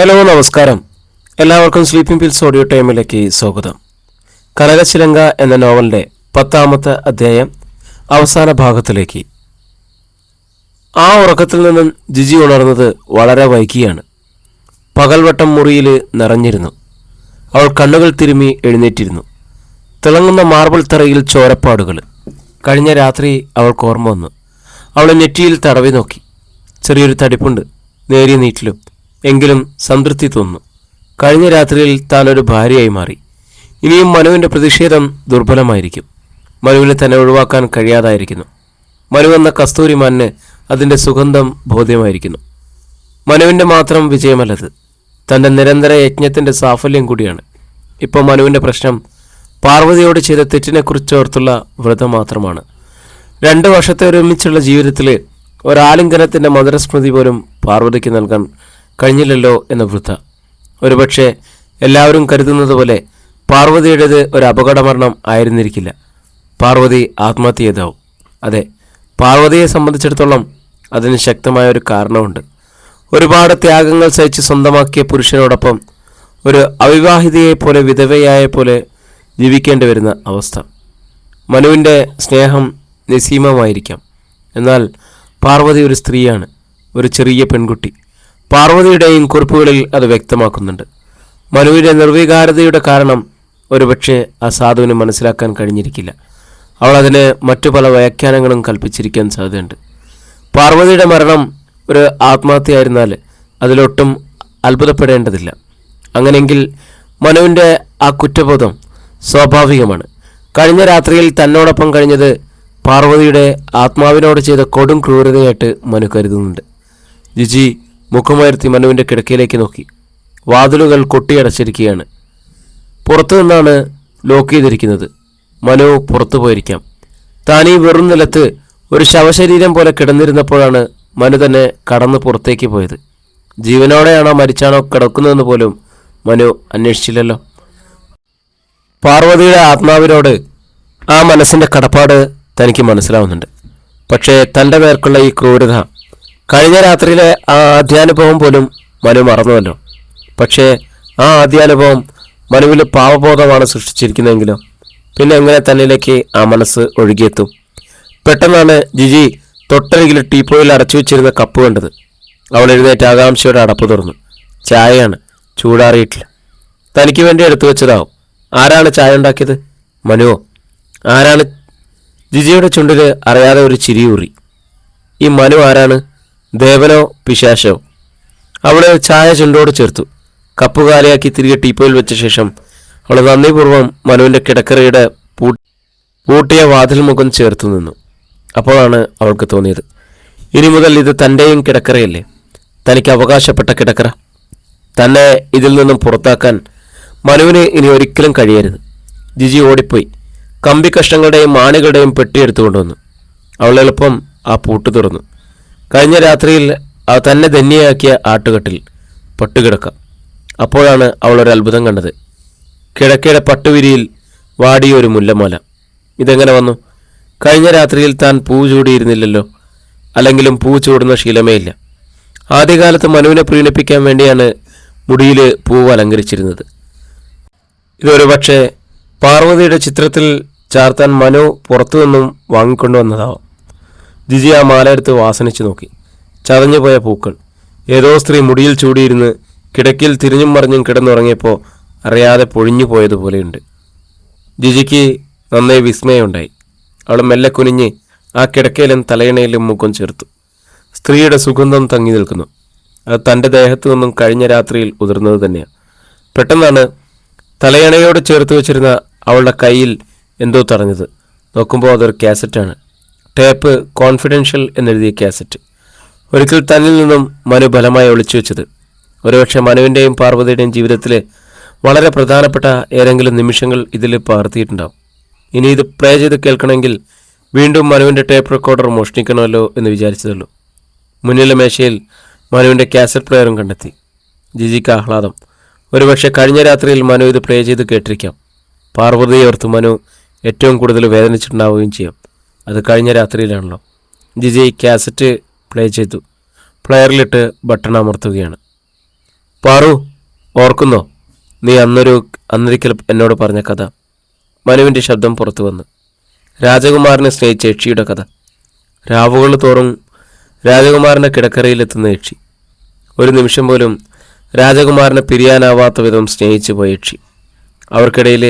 Hello, നമസ്കാരം. എല്ലാവർക്കും sleeping pills audio ടൈമിലേക്ക് സ്വാഗതം. കനകച്ചിലങ്ക എന്ന നോവലിൻ്റെ 10ാമത്തെ അധ്യായം അവസാന ഭാഗത്തിലേക്ക്. ആ ഉറക്കത്തിൽ നിന്നും ജിജി ഉണർന്നത് വളരെ വൈകിയാണ്. പകൽവട്ടം മുറിയിൽ നിറഞ്ഞിരുന്നു. അവൾ കണ്ണുകൾ തിരുമ്മി എഴുന്നേറ്റിരുന്നു. തിളങ്ങുന്ന മാർബിൾ തറയിൽ ചോരപ്പാടുകൾ. കഴിഞ്ഞ രാത്രി അവൾക്ക് ഓർമ്മ വന്നു. അവൾ നെറ്റിയിൽ തടവി നോക്കി. ചെറിയൊരു തടിപ്പുണ്ട്, നേരിയ നീറ്റിലും. എങ്കിലും സംതൃപ്തി തോന്നുന്നു. കഴിഞ്ഞ രാത്രിയിൽ താൻ ഒരു ഭാര്യയായി മാറി. ഇനിയും മനുവിൻ്റെ പ്രതിഷേധം ദുർബലമായിരിക്കും. മനുവിനെ തന്നെ ഒഴിവാക്കാൻ കഴിയാതായിരിക്കുന്നു. മനു എന്ന കസ്തൂരിമാന് അതിൻ്റെ സുഗന്ധം ബോധ്യമായിരിക്കുന്നു. മനുവിൻ്റെ മാത്രം വിജയമല്ലത്, തൻ്റെ നിരന്തര യജ്ഞത്തിൻ്റെ സാഫല്യം കൂടിയാണ്. ഇപ്പോൾ മനുവിൻ്റെ പ്രശ്നം പാർവതിയോട് ചെയ്ത തെറ്റിനെക്കുറിച്ചോർത്തുള്ള വ്രതം മാത്രമാണ്. 2 വർഷത്തെ ഒരുമിച്ചുള്ള ജീവിതത്തിൽ ഒരാലിംഗനത്തിൻ്റെ മധുരസ്മൃതി പോലും പാർവതിക്ക് നൽകാൻ കഴിഞ്ഞില്ലല്ലോ എന്ന വൃഥ. ഒരുപക്ഷെ എല്ലാവരും കരുതുന്നത് പോലെ പാർവതിയുടേത് ഒരു അപകടമരണം ആയിരുന്നിരിക്കില്ല. പാർവതി ആത്മഹത്യ ചെയ്താവും. അതെ, പാർവതിയെ സംബന്ധിച്ചിടത്തോളം അതിന് ശക്തമായ ഒരു കാരണമുണ്ട്. ഒരുപാട് ത്യാഗങ്ങൾ സഹിച്ച് സ്വന്തമാക്കിയ പുരുഷനോടൊപ്പം ഒരു അവിവാഹിതയെ പോലെ, വിധവയായ പോലെ ജീവിക്കേണ്ടി വരുന്ന അവസ്ഥ. മനുവിൻ്റെ സ്നേഹം നിസ്സീമമായിരിക്കാം. എന്നാൽ പാർവതി ഒരു സ്ത്രീയാണ്, ഒരു ചെറിയ പെൺകുട്ടി. പാർവതിയുടെയും കുറിപ്പുകളിൽ അത് വ്യക്തമാക്കുന്നുണ്ട്. മനുവിൻ്റെ നിർവികാരതയുടെ കാരണം ഒരുപക്ഷെ ആ സാധുവിന് മനസ്സിലാക്കാൻ കഴിഞ്ഞിരിക്കില്ല. അവൾ അതിന് മറ്റു പല വ്യാഖ്യാനങ്ങളും കൽപ്പിച്ചിരിക്കാൻ സാധ്യതയുണ്ട്. പാർവതിയുടെ മരണം ഒരു ആത്മഹത്യയായിരുന്നാൽ അതിലൊട്ടും അത്ഭുതപ്പെടേണ്ടതില്ല. അങ്ങനെയെങ്കിൽ മനുവിൻ്റെ ആ കുറ്റബോധം സ്വാഭാവികമാണ്. കഴിഞ്ഞ രാത്രിയിൽ തന്നോടൊപ്പം കഴിഞ്ഞത് പാർവതിയുടെ ആത്മാവിനോട് ചെയ്ത കൊടും ക്രൂരതയായിട്ട് മനു കരുതുന്നുണ്ട്. ജിജി മുഖമുയർത്തി മനുവിൻ്റെ കിടക്കയിലേക്ക് നോക്കി. വാതിലുകൾ കൊട്ടിയടച്ചിരിക്കുകയാണ്. പുറത്തു നിന്നാണ് ലോക്ക് ചെയ്തിരിക്കുന്നത്. മനു പുറത്തു പോയിരിക്കാം. താനീ വെറും നിലത്ത് ഒരു ശവശരീരം പോലെ കിടന്നിരുന്നപ്പോഴാണ് മനു തന്നെ കടന്ന് പുറത്തേക്ക് പോയത്. ജീവനോടെയാണോ മരിച്ചാണോ കിടക്കുന്നതെന്ന് പോലും മനു അന്വേഷിച്ചില്ലല്ലോ. പാർവതിയുടെ ആത്മാവിനോട് ആ മനസ്സിൻ്റെ കടപ്പാട് തനിക്ക് മനസ്സിലാവുന്നുണ്ട്. പക്ഷേ തൻ്റെ പേർക്കുള്ള ഈ ക്രൂരത, കഴിഞ്ഞ രാത്രിയിലെ ആ ആദ്യാനുഭവം പോലും മനു മറന്നുവല്ലോ. പക്ഷേ ആ ആദ്യാനുഭവം മനുവിൽ പാവബോധമാണ് സൃഷ്ടിച്ചിരിക്കുന്നതെങ്കിലോ പിന്നെ എങ്ങനെ തന്നിലേക്ക് ആ മനസ്സ് ഒഴുകിയെത്തും? പെട്ടെന്നാണ് ജിജി തൊട്ടരികിൽ ടീപ്പോയിൽ അടച്ചു വെച്ചിരുന്ന കപ്പ് കണ്ടത്. അവൾ എഴുന്നേറ്റ് ആകാംക്ഷയോടെ അടപ്പ് തുറന്നു. ചായയാണ്, ചൂടാറിയിട്ടില്ല. തനിക്ക് വേണ്ടി എടുത്തു വെച്ചതാവും. ആരാണ് ചായ ഉണ്ടാക്കിയത്? മനുവോ? ആരാണ്? ജിജിയുടെ ചുണ്ടിൽ അറിയാതെ ഒരു ചിരിയൂറി. ഈ മനു ആരാണ്? ദേവനോ പിശാശോ? അവൾ ചായ ചുണ്ടോട് ചേർത്തു. കപ്പ് കാലിയാക്കി തിരികെ ടീപ്പോയിൽ വെച്ച ശേഷം അവൾ നന്ദിപൂർവ്വം മനുവിൻ്റെ കിടക്കറയുടെ പൂട്ടിയ വാതിൽ മുഖം ചേർത്തു നിന്നു. അപ്പോഴാണ് അവൾക്ക് തോന്നിയത്, ഇനി മുതൽ ഇത് തൻ്റെയും കിടക്കറയല്ലേ, തനിക്ക് അവകാശപ്പെട്ട കിടക്കറ. തന്നെ ഇതിൽ നിന്നും പുറത്താക്കാൻ മനുവിന് ഇനി ഒരിക്കലും കഴിയരുത്. ജിജി ഓടിപ്പോയി കമ്പി കഷ്ണങ്ങളുടെയും ആണികളുടെയും പെട്ടിയെടുത്തുകൊണ്ടുവന്നു. അവൾ എളുപ്പം ആ പൂട്ട് തുറന്നു. കഴിഞ്ഞ രാത്രിയിൽ തന്നെ ധന്യയാക്കിയ ആട്ടുകെട്ടിൽ പട്ടുകിടക്ക. അപ്പോഴാണ് അവൾ ഒരു അത്ഭുതം കണ്ടത്. കിടക്കയുടെ പട്ടുവിരിയിൽ വാടിയൊരു മുല്ലമാല. ഇതെങ്ങനെ വന്നു? കഴിഞ്ഞ രാത്രിയിൽ താൻ പൂ ചൂടിയിരുന്നില്ലല്ലോ. അല്ലെങ്കിലും പൂ ചൂടുന്ന ശീലമേ ഇല്ല. ആദ്യകാലത്ത് മനുവിനെ പ്രീണിപ്പിക്കാൻ വേണ്ടിയാണ് മുടിയിൽ പൂവ് അലങ്കരിച്ചിരുന്നത്. ഇതൊരു പക്ഷേ പാർവതിയുടെ ചിത്രത്തിൽ ചാർത്താൻ മനു പുറത്തുനിന്നും വാങ്ങിക്കൊണ്ടുവന്നതാവാം. ജിജി ആ മാല എടുത്ത് വാസനിച്ചു നോക്കി. ചതഞ്ഞുപോയ പൂക്കൾ. ഏതോ സ്ത്രീ മുടിയിൽ ചൂടിയിരുന്ന് കിടക്കിൽ തിരിഞ്ഞും മറിഞ്ഞും കിടന്നുറങ്ങിയപ്പോൾ അറിയാതെ പൊഴിഞ്ഞു പോയതുപോലെയുണ്ട്. ജിജിക്ക് നന്നായി വിസ്മയമുണ്ടായി. അവൾ മെല്ലെ കുനിഞ്ഞ് ആ കിടക്കയിലും തലയിണയിലും മുഖം ചേർത്തു. സ്ത്രീയുടെ സുഗന്ധം തങ്ങി നിൽക്കുന്നു. അത് തൻ്റെ ദേഹത്തു നിന്നും കഴിഞ്ഞ രാത്രിയിൽ ഉതിർന്നത് തന്നെയാണ്. പെട്ടെന്നാണ് തലയണയോട് ചേർത്ത് വെച്ചിരുന്ന അവളുടെ കയ്യിൽ എന്തോ തടഞ്ഞത്. നോക്കുമ്പോൾ അതൊരു കാസറ്റാണ്. ടേപ്പ് കോൺഫിഡൻഷ്യൽ എന്നെഴുതിയ കാസറ്റ്. ഒരിക്കൽ തന്നിൽ നിന്നും മനു ബലമായി ഒളിച്ചു വെച്ചത്. ഒരുപക്ഷെ മനുവിൻ്റെയും പാർവതിയുടെയും ജീവിതത്തിലെ വളരെ പ്രധാനപ്പെട്ട ഏതെങ്കിലും നിമിഷങ്ങൾ ഇതിൽ പകർത്തിയിട്ടുണ്ടാവും. ഇനി ഇത് പ്ലേ ചെയ്ത് കേൾക്കണമെങ്കിൽ വീണ്ടും മനുവിൻ്റെ ടേപ്പ് റെക്കോർഡർ മോഷ്ടിക്കണമല്ലോ എന്ന് വിചാരിച്ചതുള്ളൂ. മുന്നിലെ മേശയിൽ മനുവിൻ്റെ കാസറ്റ് പ്ലെയറും കണ്ടെത്തി. ജിജിക്ക് ആഹ്ലാദം. ഒരുപക്ഷെ കഴിഞ്ഞ രാത്രിയിൽ മനു ഇത് പ്ലേ ചെയ്ത് കേട്ടിരിക്കാം. പാർവതിയെ ഓർത്ത് മനു ഏറ്റവും കൂടുതൽ വേദനിച്ചിട്ടുണ്ടാവുകയും ചെയ്യാം. അത് കഴിഞ്ഞ രാത്രിയിലാണല്ലോ. ജിജി കാസറ്റ് പ്ലേ ചെയ്തു. പ്ലെയറിലിട്ട് ബട്ടൺ അമർത്തുകയാണ്. പാറു, ഓർക്കുന്നോ നീ അന്നൊരിക്കൽ എന്നോട് പറഞ്ഞ കഥ? മനുവിൻ്റെ ശബ്ദം പുറത്തു വന്നു. രാജകുമാരനെ സ്നേഹിച്ച യക്ഷിയുടെ കഥ. രാവുകൾ തോറും രാജകുമാരൻ്റെ കിടക്കറയിലെത്തുന്ന യക്ഷി. ഒരു നിമിഷം പോലും രാജകുമാരനെ പിരിയാനാവാത്ത വിധം സ്നേഹിച്ചു പോയ യക്ഷി. അവർക്കിടയിൽ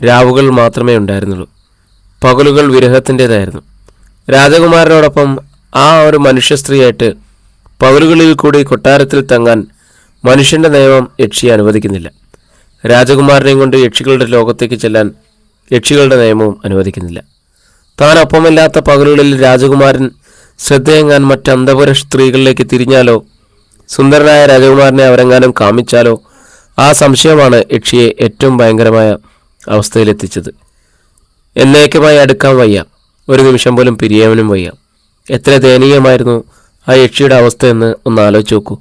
രാവുകൾ മാത്രമേ ഉണ്ടായിരുന്നുള്ളൂ. പകലുകൾ വിരഹത്തിൻ്റെതായിരുന്നു. രാജകുമാരനോടൊപ്പം ആ ഒരു മനുഷ്യ സ്ത്രീയായിട്ട് പകലുകളിൽ കൂടി കൊട്ടാരത്തിൽ തങ്ങാൻ മനുഷ്യൻ്റെ നിയമം യക്ഷിയെ അനുവദിക്കുന്നില്ല. രാജകുമാരനെയും കൊണ്ട് യക്ഷികളുടെ ലോകത്തേക്ക് ചെല്ലാൻ യക്ഷികളുടെ നിയമവും അനുവദിക്കുന്നില്ല. താൻ ഒപ്പമില്ലാത്ത പകലുകളിൽ രാജകുമാരൻ ശ്രദ്ധയെങ്ങാൻ മറ്റന്തപുര സ്ത്രീകളിലേക്ക് തിരിഞ്ഞാലോ, സുന്ദരനായ രാജകുമാരനെ അവരെങ്ങാനും കാമിച്ചാലോ, ആ സംശയമാണ് യക്ഷിയെ ഏറ്റവും ഭയങ്കരമായ അവസ്ഥയിലെത്തിച്ചത്. എന്നേക്കുമായി അടുക്കാൻ വയ്യ, ഒരു നിമിഷം പോലും പിരിയാനും വയ്യ. എത്ര ദയനീയമായിരുന്നു ആ യക്ഷിയുടെ അവസ്ഥയെന്ന് ഒന്ന് ആലോചിച്ച് നോക്കൂ.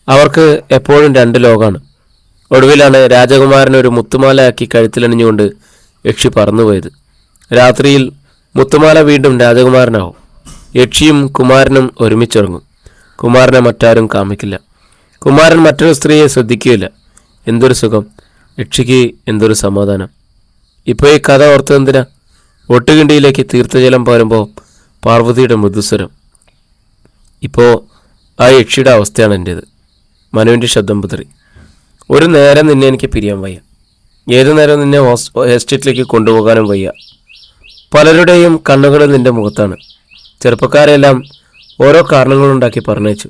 അവർക്ക് എപ്പോഴും രണ്ട് ലോകമാണ്. ഒടുവിലാണ് രാജകുമാരനെ ഒരു മുത്തുമാലയാക്കി കഴുത്തിലണിഞ്ഞുകൊണ്ട് യക്ഷി പറന്നുപോയത്. രാത്രിയിൽ മുത്തുമാല വീണ്ടും രാജകുമാരനാവും. യക്ഷിയും കുമാരനും ഒരുമിച്ചിറങ്ങും. കുമാരനെ മറ്റാരും കാമിക്കില്ല. കുമാരൻ മറ്റൊരു സ്ത്രീയെ ശ്രദ്ധിക്കുകയില്ല. എന്തൊരു സുഖം! യക്ഷിക്ക് എന്തൊരു സമാധാനം! ഇപ്പോൾ ഈ കഥ ഓർത്തതെന്തിനാ? ഒട്ടുകിണ്ടിയിലേക്ക് തീർത്ഥജലം പോരുമ്പോൾ പാർവതിയുടെ മൃദുസ്വരം. ഇപ്പോൾ ആ യക്ഷിയുടെ അവസ്ഥയാണ് എൻ്റേത്. മനുവിൻ്റെ ശബ്ദം പുതറി. ഒരു നേരം നിന്നെ എനിക്ക് പിരിയാൻ വയ്യ. ഏതു നേരം നിന്നെ എസ്റ്റേറ്റിലേക്ക് കൊണ്ടുപോകാനും വയ്യ. പലരുടെയും കണ്ണുകൾ നിന്റെ മുഖത്താണ്. ചെറുപ്പക്കാരെല്ലാം ഓരോ കാരണങ്ങളുണ്ടാക്കി പറഞ്ഞയച്ചു.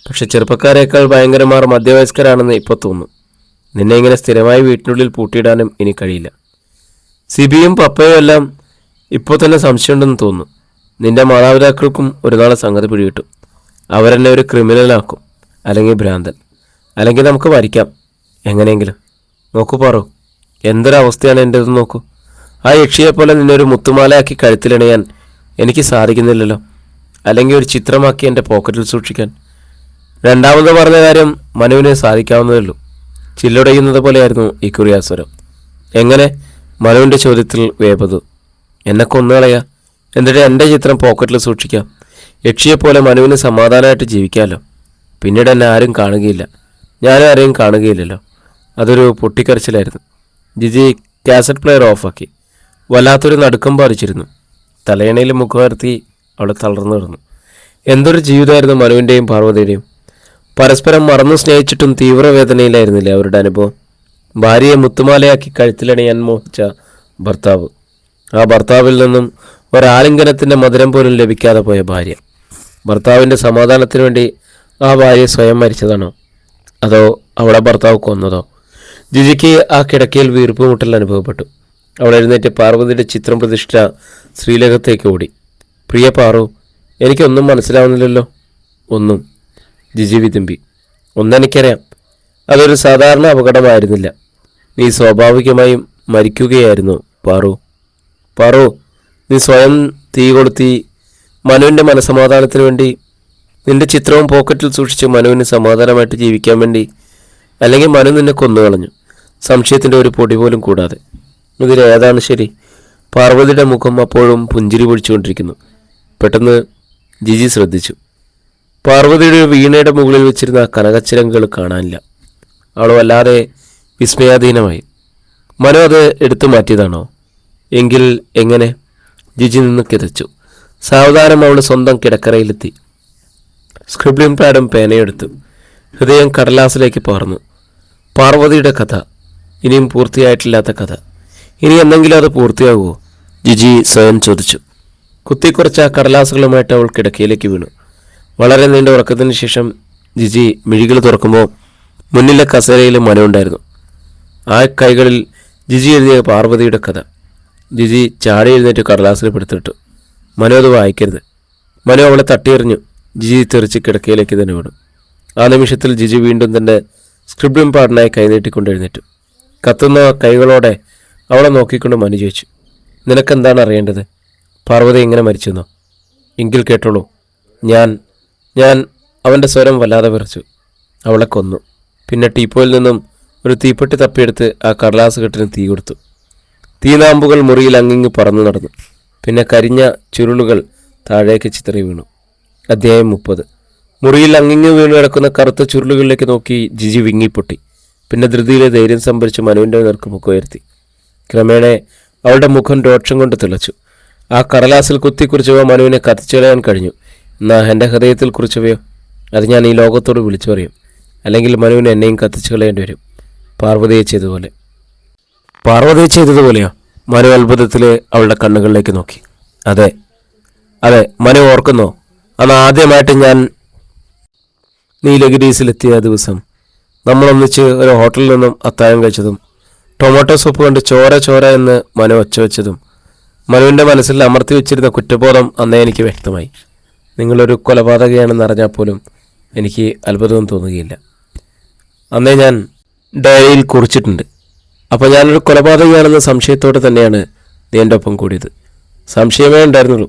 പക്ഷെ ചെറുപ്പക്കാരേക്കാൾ ഭയങ്കരമാർ മധ്യവയസ്കരാണെന്ന് ഇപ്പോൾ തോന്നുന്നു. നിന്നെ ഇങ്ങനെ സ്ഥിരമായി വീട്ടിനുള്ളിൽ പൂട്ടിയിടാനും ഇനി കഴിയില്ല. സിബിയും പപ്പയും എല്ലാം ഇപ്പോൾ തന്നെ സംശയമുണ്ടെന്ന് തോന്നുന്നു. നിന്റെ മാതാപിതാക്കൾക്കും ഒരു നാളെ സംഗതി പിടികിട്ടും. അവരെന്നെ ഒരു ക്രിമിനലാക്കും, അല്ലെങ്കിൽ ഭ്രാന്തൻ, അല്ലെങ്കിൽ നമുക്ക് മരിക്കാം എങ്ങനെയെങ്കിലും. നോക്കൂ പാറു, എന്തൊരവസ്ഥയാണ് എൻ്റെതെന്ന് നോക്കൂ. ആ യക്ഷിയെപ്പോലെ നിന്നെ ഒരു മുത്തുമാലയാക്കി കഴുത്തിലണിയാൻ എനിക്ക് സാധിക്കുന്നില്ലല്ലോ, അല്ലെങ്കിൽ ഒരു ചിത്രമാക്കി എൻ്റെ പോക്കറ്റിൽ സൂക്ഷിക്കാൻ. രണ്ടാമത് പറഞ്ഞ കാര്യം മനുവിനെ സാധിക്കാവുന്നതേ ഉള്ളൂ. ചില്ലുടയുന്നത് പോലെയായിരുന്നു ഈ കുറിയാസ്വരം. എങ്ങനെ? മനുവിൻ്റെ ചോദ്യത്തിൽ വേപതു. എന്നെ കൊന്നുകളയാ, എന്നിട്ട് എൻ്റെ ചിത്രം പോക്കറ്റിൽ സൂക്ഷിക്കാം. യക്ഷിയെപ്പോലെ മനുവിന് സമാധാനമായിട്ട് ജീവിക്കാമല്ലോ. പിന്നീട് എന്നെ ആരും കാണുകയില്ല, ഞാനും ആരെയും കാണുകയില്ലല്ലോ. അതൊരു പൊട്ടിക്കരച്ചിലായിരുന്നു. ജിജി കാസറ്റ് പ്ലെയർ ഓഫാക്കി. വല്ലാത്തൊരു നടുക്കം ബാധിച്ചിരുന്നു. തലയണയിൽ മുഖമുയർത്തി അവളെ തളർന്നു കിടന്നു. എന്തൊരു ജീവിതമായിരുന്നു മനുവിൻ്റെയും പാർവതിയുടെയും. പരസ്പരം മറന്നു സ്നേഹിച്ചിട്ടും തീവ്രവേദനയിലായിരുന്നില്ലേ അവരുടെ അനുഭവം. ഭാര്യയെ മുത്തുമാലയാക്കി കഴുത്തിലണിയാൻ മോഹിച്ച ഭർത്താവ്, ആ ഭർത്താവിൽ നിന്നും ഒരാലിംഗനത്തിൻ്റെ മധുരം പോലും ലഭിക്കാതെ പോയ ഭാര്യ. ഭർത്താവിൻ്റെ സമാധാനത്തിനു വേണ്ടി ആ ഭാര്യ സ്വയം മരിച്ചതാണോ, അതോ അവളെ ഭർത്താവ് കൊന്നതോ? ജിജിക്ക് ആ കിടക്കയിൽ വീർപ്പുമുട്ടൽ അനുഭവപ്പെട്ടു. അവൾ എഴുന്നേറ്റ് പാർവതിയുടെ ചിത്രം പ്രതിഷ്ഠ ശ്രീലകത്തേക്ക് ഓടി. പ്രിയ പാറു, എനിക്കൊന്നും മനസ്സിലാവുന്നില്ലല്ലോ. ഒന്നും. ജിജി വിതുമ്പി. ഒന്നെനിക്കറിയാം, അതൊരു സാധാരണ അപകടമായിരുന്നില്ല. നീ സ്വാഭാവികമായും മരിക്കുകയായിരുന്നു പാറു. പാറു, നീ സ്വയം തീ കൊളുത്തി മനുവിൻ്റെ മനസ്സമാധാനത്തിന് വേണ്ടി, നിന്റെ ചിത്രവും പോക്കറ്റിൽ സൂക്ഷിച്ച് മനുവിന് സമാധാനമായിട്ട് ജീവിക്കാൻ വേണ്ടി. അല്ലെങ്കിൽ മനു നിന്നെ കൊന്നുകളഞ്ഞു, സംശയത്തിൻ്റെ ഒരു പൊടി പോലും കൂടാതെ. ഇതിലേതാണ് ശരി? പാർവതിയുടെ മുഖം അപ്പോഴും പുഞ്ചിരി പൊഴിച്ചുകൊണ്ടിരിക്കുന്നു. പെട്ടെന്ന് ജിജി ശ്രദ്ധിച്ചു. പാർവതിയുടെ വീണയുടെ മുകളിൽ വെച്ചിരുന്ന കനകച്ചിലങ്കുകൾ കാണാനില്ല. അവൾ വല്ലാതെ വിസ്മയാധീനമായി. മനു അത് എടുത്തു മാറ്റിയതാണോ? എങ്കിൽ എങ്ങനെ? ജിജി നിന്ന് കിതച്ചു. സാവധാനം അവൾ സ്വന്തം കിടക്കറയിലെത്തി. സ്ക്രിബ്ലിംഗ് പാഡും പേനയെടുത്തു. ഹൃദയം കടലാസിലേക്ക് പാർന്നു. പാർവതിയുടെ കഥ, ഇനിയും പൂർത്തിയായിട്ടില്ലാത്ത കഥ. ഇനി എന്തെങ്കിലും അത് പൂർത്തിയാകുമോ? ജിജി സ്വയം ചോദിച്ചു. കുത്തിക്കുറച്ച കടലാസുകളുമായിട്ട് അവൾ കിടക്കയിലേക്ക് വീണു. വളരെ നീണ്ട ഉറക്കത്തിന് ശേഷം ജിജി മിഴികൾ തുറക്കുമ്പോൾ മുന്നിലെ കസേരയിൽ മനുണ്ടായിരുന്നു. ആ കൈകളിൽ ജിജി എഴുതിയ പാർവതിയുടെ കഥ. ജിജി ചാടി എഴുന്നേറ്റ് കടലാസിൽ പെടുത്തിട്ടു. മനു അത് വായിക്കരുത്. മനു അവളെ തട്ടിയെറിഞ്ഞു. ജിജി തെറിച്ച് കിടക്കയിലേക്ക് തന്നെ വീണു. ആ നിമിഷത്തിൽ ജിജി വീണ്ടും തൻ്റെ സ്ക്രിബ്ലിംഗ് പാഡിനായി കൈനീട്ടിക്കൊണ്ട് എഴുന്നേറ്റു. കത്തുന്ന കൈകളോടെ അവളെ നോക്കിക്കൊണ്ട് മനു ചോദിച്ചു, നിനക്കെന്താണ് അറിയേണ്ടത്? പാർവതി എങ്ങനെ മരിച്ചെന്നോ? എങ്കിൽ കേട്ടോളൂ. ഞാൻ അവൻ്റെ സ്വരം വല്ലാതെ വിറച്ചു. അവളെ കൊന്നു. പിന്നെ ടീപ്പോയിൽ നിന്നും ഒരു തീപ്പെട്ടി തപ്പിയെടുത്ത് ആ കടലാസ് കെട്ടിന് തീ കൊടുത്തു. തീനാമ്പുകൾ മുറിയിൽ അങ്ങിങ്ങ് പറന്നു നടന്നു. പിന്നെ കരിഞ്ഞ ചുരുളുകൾ താഴേക്ക് ചിതറി വീണു. അധ്യായം 30. മുറിയിൽ അങ്ങിങ്ങ് വീണ് കിടക്കുന്ന കറുത്ത ചുരുളുകളിലേക്ക് നോക്കി ജിജി വിങ്ങിപ്പൊട്ടി. പിന്നെ ധൃതിയിലെ ധൈര്യം സംഭരിച്ച് മനുവിൻ്റെ നേർക്ക് മുഖം ഉയർത്തി. ക്രമേണ അവളുടെ മുഖം രോക്ഷം കൊണ്ട് തിളച്ചു. ആ കടലാസിൽ കുത്തിക്കുറിച്ചവ മനുവിനെ കത്തിച്ചു കളയാൻ കഴിഞ്ഞു. എന്നാൽ എൻ്റെ ഹൃദയത്തിൽ കുറിച്ചവയോ, അത് ഞാൻ ഈ ലോകത്തോട് വിളിച്ചു പറയും. അല്ലെങ്കിൽ മനുവിനെ എന്നെയും കത്തിച്ചു കളയേണ്ടി വരും, പാർവതിയെ ചെയ്തതുപോലെ. പാർവതിയെ ചെയ്തതുപോലെയോ? മനു അത്ഭുതത്തിൽ അവളുടെ കണ്ണുകളിലേക്ക് നോക്കി. അതെ അതെ, മനു ഓർക്കുന്നോ, അന്ന് ആദ്യമായിട്ട് ഞാൻ നീലഗിരീസിലെത്തിയ ദിവസം നമ്മളൊന്നിച്ച് ഒരു ഹോട്ടലിൽ നിന്നും അത്താഴം കഴിച്ചതും ടൊമാറ്റോ സൂപ്പ് കണ്ട് ചോര ചോര എന്ന് മനു ഒച്ച വെച്ചതും മനുവിൻ്റെ മനസ്സിൽ അമർത്തി വെച്ചിരുന്ന കുറ്റബോധം അന്നേ എനിക്ക് വ്യക്തമായി. നിങ്ങളൊരു കൊലപാതകയാണെന്ന് അറിഞ്ഞാൽ പോലും എനിക്ക് അത്ഭുതം തോന്നുകയില്ല. അന്നേ ഞാൻ ഡയറിയിൽ കുറിച്ചിട്ടുണ്ട്. അപ്പോൾ ഞാനൊരു കൊലപാതകയാണെന്ന സംശയത്തോടെ തന്നെയാണ് നീ എൻ്റെ ഒപ്പം കൂടിയത്. സംശയമേ ഉണ്ടായിരുന്നുള്ളൂ,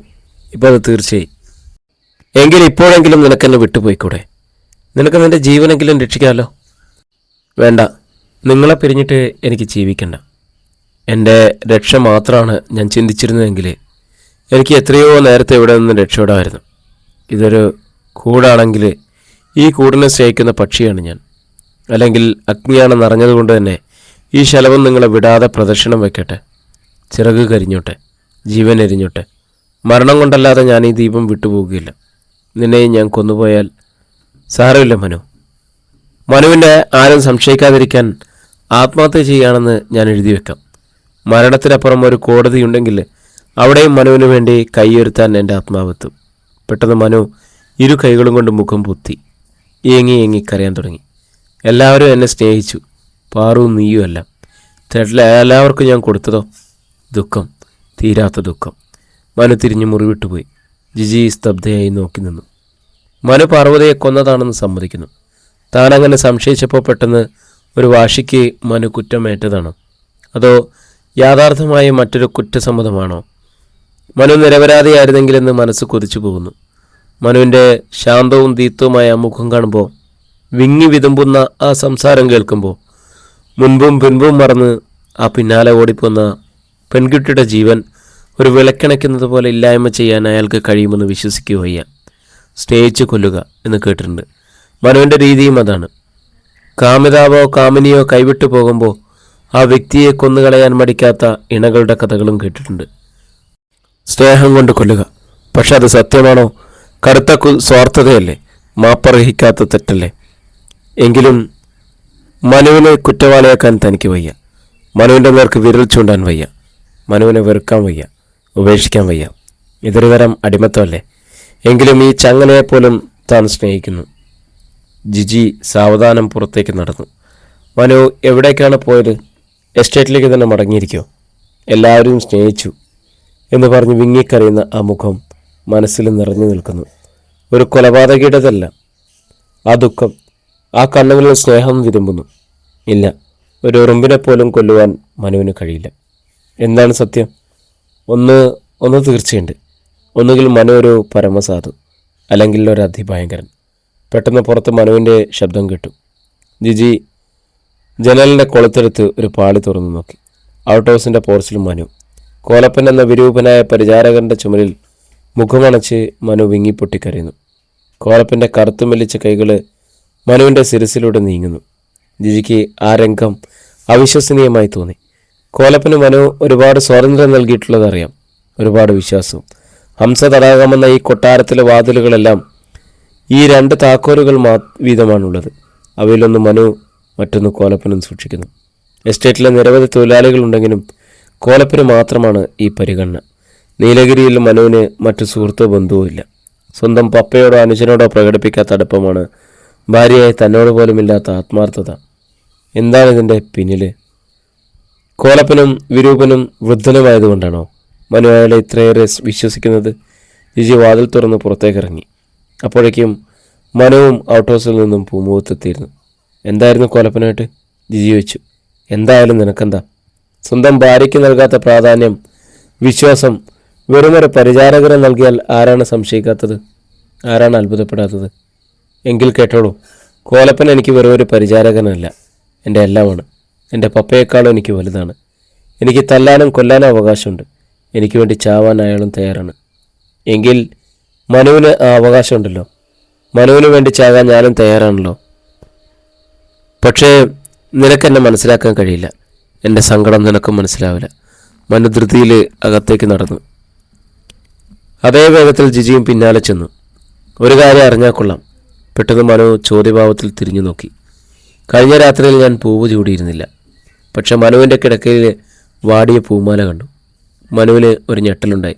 ഇപ്പോൾ അത് തീർച്ചയായി. എങ്കിൽ ഇപ്പോഴെങ്കിലും നിനക്കെന്നെ വിട്ടുപോയിക്കൂടെ? നിനക്ക് നിൻ്റെ ജീവനെങ്കിലും രക്ഷിക്കാമല്ലോ. വേണ്ട, നിങ്ങളെ പിരിഞ്ഞിട്ട് എനിക്ക് ജീവിക്കണ്ട. എൻ്റെ രക്ഷ മാത്രമാണ് ഞാൻ ചിന്തിച്ചിരുന്നതെങ്കിൽ എനിക്ക് എത്രയോ നേരത്തെ ഇവിടെ നിന്ന് രക്ഷപ്പെടാമായിരുന്നു. ഇതൊരു കൂടാണെങ്കിൽ ഈ കൂടിനെ സ്നേഹിക്കുന്ന പക്ഷിയാണ് ഞാൻ. അല്ലെങ്കിൽ അഗ്നിയാണെന്ന് അറിഞ്ഞതുകൊണ്ട് തന്നെ ഈ ശലഭം നിങ്ങളെ വിടാതെ പ്രദക്ഷിണം വയ്ക്കട്ടെ. ചിറക് കരിഞ്ഞോട്ടെ, ജീവൻ എരിഞ്ഞോട്ടെ. മരണം കൊണ്ടല്ലാതെ ഞാൻ ഈ ദീപം വിട്ടുപോകുകയില്ല. നിന്നെയും ഞാൻ കൊന്നുപോയാൽ സാരമില്ല മനു. മനുവിൻ്റെ ആരും സംശയിക്കാതിരിക്കാൻ ആത്മഹത്യ ചെയ്യുകയാണെന്ന് ഞാൻ എഴുതി വെക്കാം. മരണത്തിനപ്പുറം ഒരു കോടതിയുണ്ടെങ്കിൽ അവിടെയും മനുവിന് വേണ്ടി കൈയുയർത്താൻ എൻ്റെ ആത്മാവെത്തും. പെട്ടെന്ന് മനു ഇരു കൈകളും കൊണ്ട് മുഖം പൊത്തി ഏങ്ങി ഏങ്ങി കരയാൻ തുടങ്ങി. എല്ലാവരും എന്നെ സ്നേഹിച്ചു, പാറും നീയുമല്ല. എല്ലാവർക്കും ഞാൻ കൊടുത്തതോ ദുഃഖം, തീരാത്ത ദുഃഖം. മനു തിരിഞ്ഞ് മുറിവിട്ടുപോയി. ജിജി സ്തബ്ധയായി നോക്കി നിന്നു. മനു പാർവതിയെ കൊന്നതാണെന്ന് സമ്മതിക്കുന്നു. താനങ്ങനെ സംശയിച്ചപ്പോൾ പെട്ടെന്ന് ഒരു വാശിക്ക് മനു കുറ്റമേറ്റതാണോ, അതോ യാഥാർത്ഥമായ മറ്റൊരു കുറ്റസമ്മതമാണോ? മനു നിരപരാധിയായിരുന്നെങ്കിലെന്ന് മനസ്സ് കൊതിച്ചു പോകുന്നു. മനുവിൻ്റെ ശാന്തവും ദീപ്തവുമായ മുഖം കാണുമ്പോൾ, വിങ്ങി വിതുമ്പുന്ന ആ സംസാരം കേൾക്കുമ്പോൾ, മുൻപും പിൻപും മറന്ന് ആ പിന്നാലെ ഓടിപ്പോന്ന പെൺകുട്ടിയുടെ ജീവൻ ഒരു വിളക്കിണയ്ക്കുന്നത് പോലെ ഇല്ലായ്മ ചെയ്യാൻ അയാൾക്ക് കഴിയുമെന്ന് വിശ്വസിക്കുക വയ്യ. സ്നേഹിച്ച് കൊല്ലുക എന്ന് കേട്ടിട്ടുണ്ട്. മനുവിൻ്റെ രീതിയും അതാണ്. കാമിതാവോ കാമിനിയോ കൈവിട്ടു പോകുമ്പോൾ ആ വ്യക്തിയെ കൊന്നുകളയാൻ മടിക്കാത്ത ഇണകളുടെ കഥകളും കേട്ടിട്ടുണ്ട്. സ്നേഹം കൊണ്ട് കൊല്ലുക. പക്ഷെ അത് സത്യമാണോ? കടുത്ത സ്വാർത്ഥതയല്ലേ? മാപ്പർഹിക്കാത്ത തെറ്റല്ലേ? എങ്കിലും മനുവിനെ കുറ്റവാളിയാക്കാൻ തനിക്ക് വയ്യ. മനുവിൻ്റെ നേർക്ക് വിരൽ ചൂണ്ടാൻ വയ്യ. മനുവിനെ വെറുക്കാൻ വയ്യ, ഉപേക്ഷിക്കാൻ വയ്യ. ഇതൊരു തരം അടിമത്തമല്ലേ? എങ്കിലും ഈ ചങ്ങലയെപ്പോലും താൻ സ്നേഹിക്കുന്നു. ജിജി സാവധാനം പുറത്തേക്ക് നടന്നു. മനു എവിടേക്കാണ് പോയത്? എസ്റ്റേറ്റിലേക്ക് തന്നെ മടങ്ങിയിരിക്കുമോ? എല്ലാവരും സ്നേഹിച്ചു എന്ന് പറഞ്ഞ് വിങ്ങിക്കറിയുന്ന ആ മുഖം മനസ്സിൽ നിറഞ്ഞു നിൽക്കുന്നു. ഒരു കൊലപാതകയുടേതല്ല ആ ദുഃഖം. ആ കണ്ണുകളിൽ സ്നേഹം വിതുമ്പുന്നു. ഇല്ല, ഒരു ഉറുമ്പിനെ പോലും കൊല്ലുവാൻ മനുവിന് കഴിയില്ല. എന്താണ് സത്യം? ഒന്ന് തീർച്ചയുണ്ട്. ഒന്നുകിൽ മനു ഒരു പരമസാധു, അല്ലെങ്കിൽ ഒരു അതിഭയങ്കരൻ. പെട്ടെന്ന് പുറത്ത് മനുവിൻ്റെ ശബ്ദം കേട്ടു. ജിജി ജനലിൻ്റെ കൊളുത്തെടുത്ത് ഒരു പാളി തുറന്നു നോക്കി. ഔട്ട് ഹൗസിൻ്റെ പോർച്ചിൽ മനു. കോലപ്പൻ എന്ന വിരൂപനായ പരിചാരകന്റെ ചുമലിൽ മുഖമണച്ച് മനു വിങ്ങിപ്പൊട്ടിക്കരയുന്നു. കോലപ്പൻ്റെ കറുത്തു മെല്ലിച്ച കൈകൾ മനുവിൻ്റെ ശിരസിലൂടെ നീങ്ങുന്നു. ജിജിക്ക് ആ രംഗം അവിശ്വസനീയമായി തോന്നി. കോലപ്പന് മനു ഒരുപാട് സ്വാതന്ത്ര്യം നൽകിയിട്ടുള്ളതറിയാം, ഒരുപാട് വിശ്വാസവും. ഹംസ തടാകമെന്ന ഈ കൊട്ടാരത്തിലെ വാതിലുകളെല്ലാം ഈ 2 താക്കോലുകൾ വീതമാണുള്ളത്. അവയിലൊന്ന് മനു, മറ്റൊന്ന് കോലപ്പനും സൂക്ഷിക്കുന്നു. എസ്റ്റേറ്റിലെ നിരവധി തൊഴിലാളികളുണ്ടെങ്കിലും കോലപ്പന് മാത്രമാണ് ഈ പരിഗണന. നീലഗിരിയിൽ മനുവിന് മറ്റു സുഹൃത്തോ ബന്ധുവോ ഇല്ല. സ്വന്തം പപ്പയോടോ അനുജനോടോ പ്രകടിപ്പിക്കാത്ത അടുപ്പമാണ്, ഭാര്യയായി തന്നോട് പോലുമില്ലാത്ത ആത്മാർത്ഥത. എന്താണ് ഇതിൻ്റെ പിന്നിൽ? കോലപ്പനും വിരൂപനും വൃദ്ധനുമായതുകൊണ്ടാണോ മനു അയാളെ ഇത്രയേറെ വിശ്വസിക്കുന്നത്? ജിജി വാതിൽ തുറന്ന് പുറത്തേക്കിറങ്ങി. അപ്പോഴേക്കും മനുവും ഔട്ട് ഹൗസിൽ നിന്നും പൂമുഖത്തെത്തിയിരുന്നു. എന്തായിരുന്നു കോലപ്പനായിട്ട്? ജിജി വെച്ചു. എന്തായാലും നിനക്കെന്താ? സ്വന്തം ഭാര്യയ്ക്ക് നൽകാത്ത പ്രാധാന്യം, വിശ്വാസം വെറുമൊരു പരിചാരകരെ നൽകിയാൽ ആരാണ് സംശയിക്കാത്തത്? ആരാണ് അത്ഭുതപ്പെടാത്തത്? എങ്കിൽ കേട്ടോളൂ, കോലപ്പൻ എനിക്ക് വെറും ഒരു പരിചാരകനല്ല, എൻ്റെ എല്ലാമാണ്. എൻ്റെ പപ്പയെക്കാളും എനിക്ക് വലുതാണ്. എനിക്ക് തല്ലാനും കൊല്ലാനും അവകാശമുണ്ട്. എനിക്ക് വേണ്ടി ചാവാൻ അയാളും തയ്യാറാണ്. എങ്കിൽ മനുവിന് ആ അവകാശമുണ്ടല്ലോ. മനുവിന് വേണ്ടി ചാകാൻ ഞാനും തയ്യാറാണല്ലോ. പക്ഷേ നിനക്കെന്നെ മനസ്സിലാക്കാൻ കഴിയില്ല. എൻ്റെ സങ്കടം നിനക്കും മനസ്സിലാവില്ല. മനു ധൃതിയിൽ അകത്തേക്ക് നടന്നു. അതേ വേഗത്തിൽ ജിജിയും പിന്നാലെ ചെന്നു. ഒരു കാര്യം അറിഞ്ഞാൽ കൊള്ളാം. പെട്ടെന്ന് മനു ചോദ്യഭാവത്തിൽ തിരിഞ്ഞു നോക്കി. കഴിഞ്ഞ രാത്രിയിൽ ഞാൻ പൂവ് ചൂടിയിരുന്നില്ല. പക്ഷെ മനുവിൻ്റെ കിടക്കയിൽ വാടിയ പൂമാല കണ്ടു. മനുവിന് ഒരു ഞെട്ടലുണ്ടായി.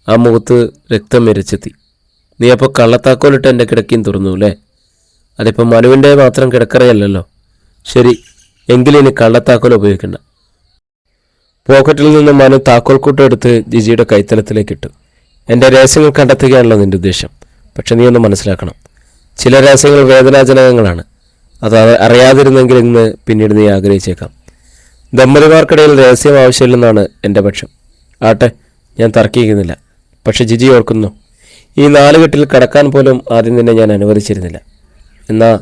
ആ മുഖത്ത് രക്തം ഇരച്ചെത്തി. നീ അപ്പോൾ കള്ളത്താക്കോലിട്ട് എൻ്റെ കിടക്കയും തുറന്നു അല്ലേ? അതിപ്പോൾ മനുവിൻ്റെ മാത്രം കിടക്കറയല്ലല്ലോ. ശരി, എങ്കിലും ഇനി കള്ളത്താക്കോൽ ഉപയോഗിക്കണ്ട. പോക്കറ്റിൽ നിന്ന് മനു താക്കോൽക്കൂട്ടം എടുത്ത് ജിജിയുടെ കൈത്തലത്തിലേക്ക് ഇട്ടു. എൻ്റെ രഹസ്യങ്ങൾ കണ്ടെത്തുകയാണല്ലോ നിൻ്റെ ഉദ്ദേശം. പക്ഷെ നീ ഒന്ന് മനസ്സിലാക്കണം, ചില രഹസ്യങ്ങൾ വേദനാജനകങ്ങളാണ്. അത് അറിയാതിരുന്നെങ്കിൽ ഇന്ന് പിന്നീട് നീ ആഗ്രഹിച്ചേക്കാം. ദമ്പതിമാർക്കിടയിൽ രഹസ്യം ആവശ്യമില്ലെന്നാണ് എൻ്റെ പക്ഷം. ആട്ടെ, ഞാൻ തർക്കിക്കുന്നില്ല. പക്ഷെ ജിജി ഓർക്കുന്നു, ഈ 4 കെട്ടിൽ കടക്കാൻ പോലും ആദ്യം നിന്നെ ഞാൻ അനുവദിച്ചിരുന്നില്ല. എന്നാൽ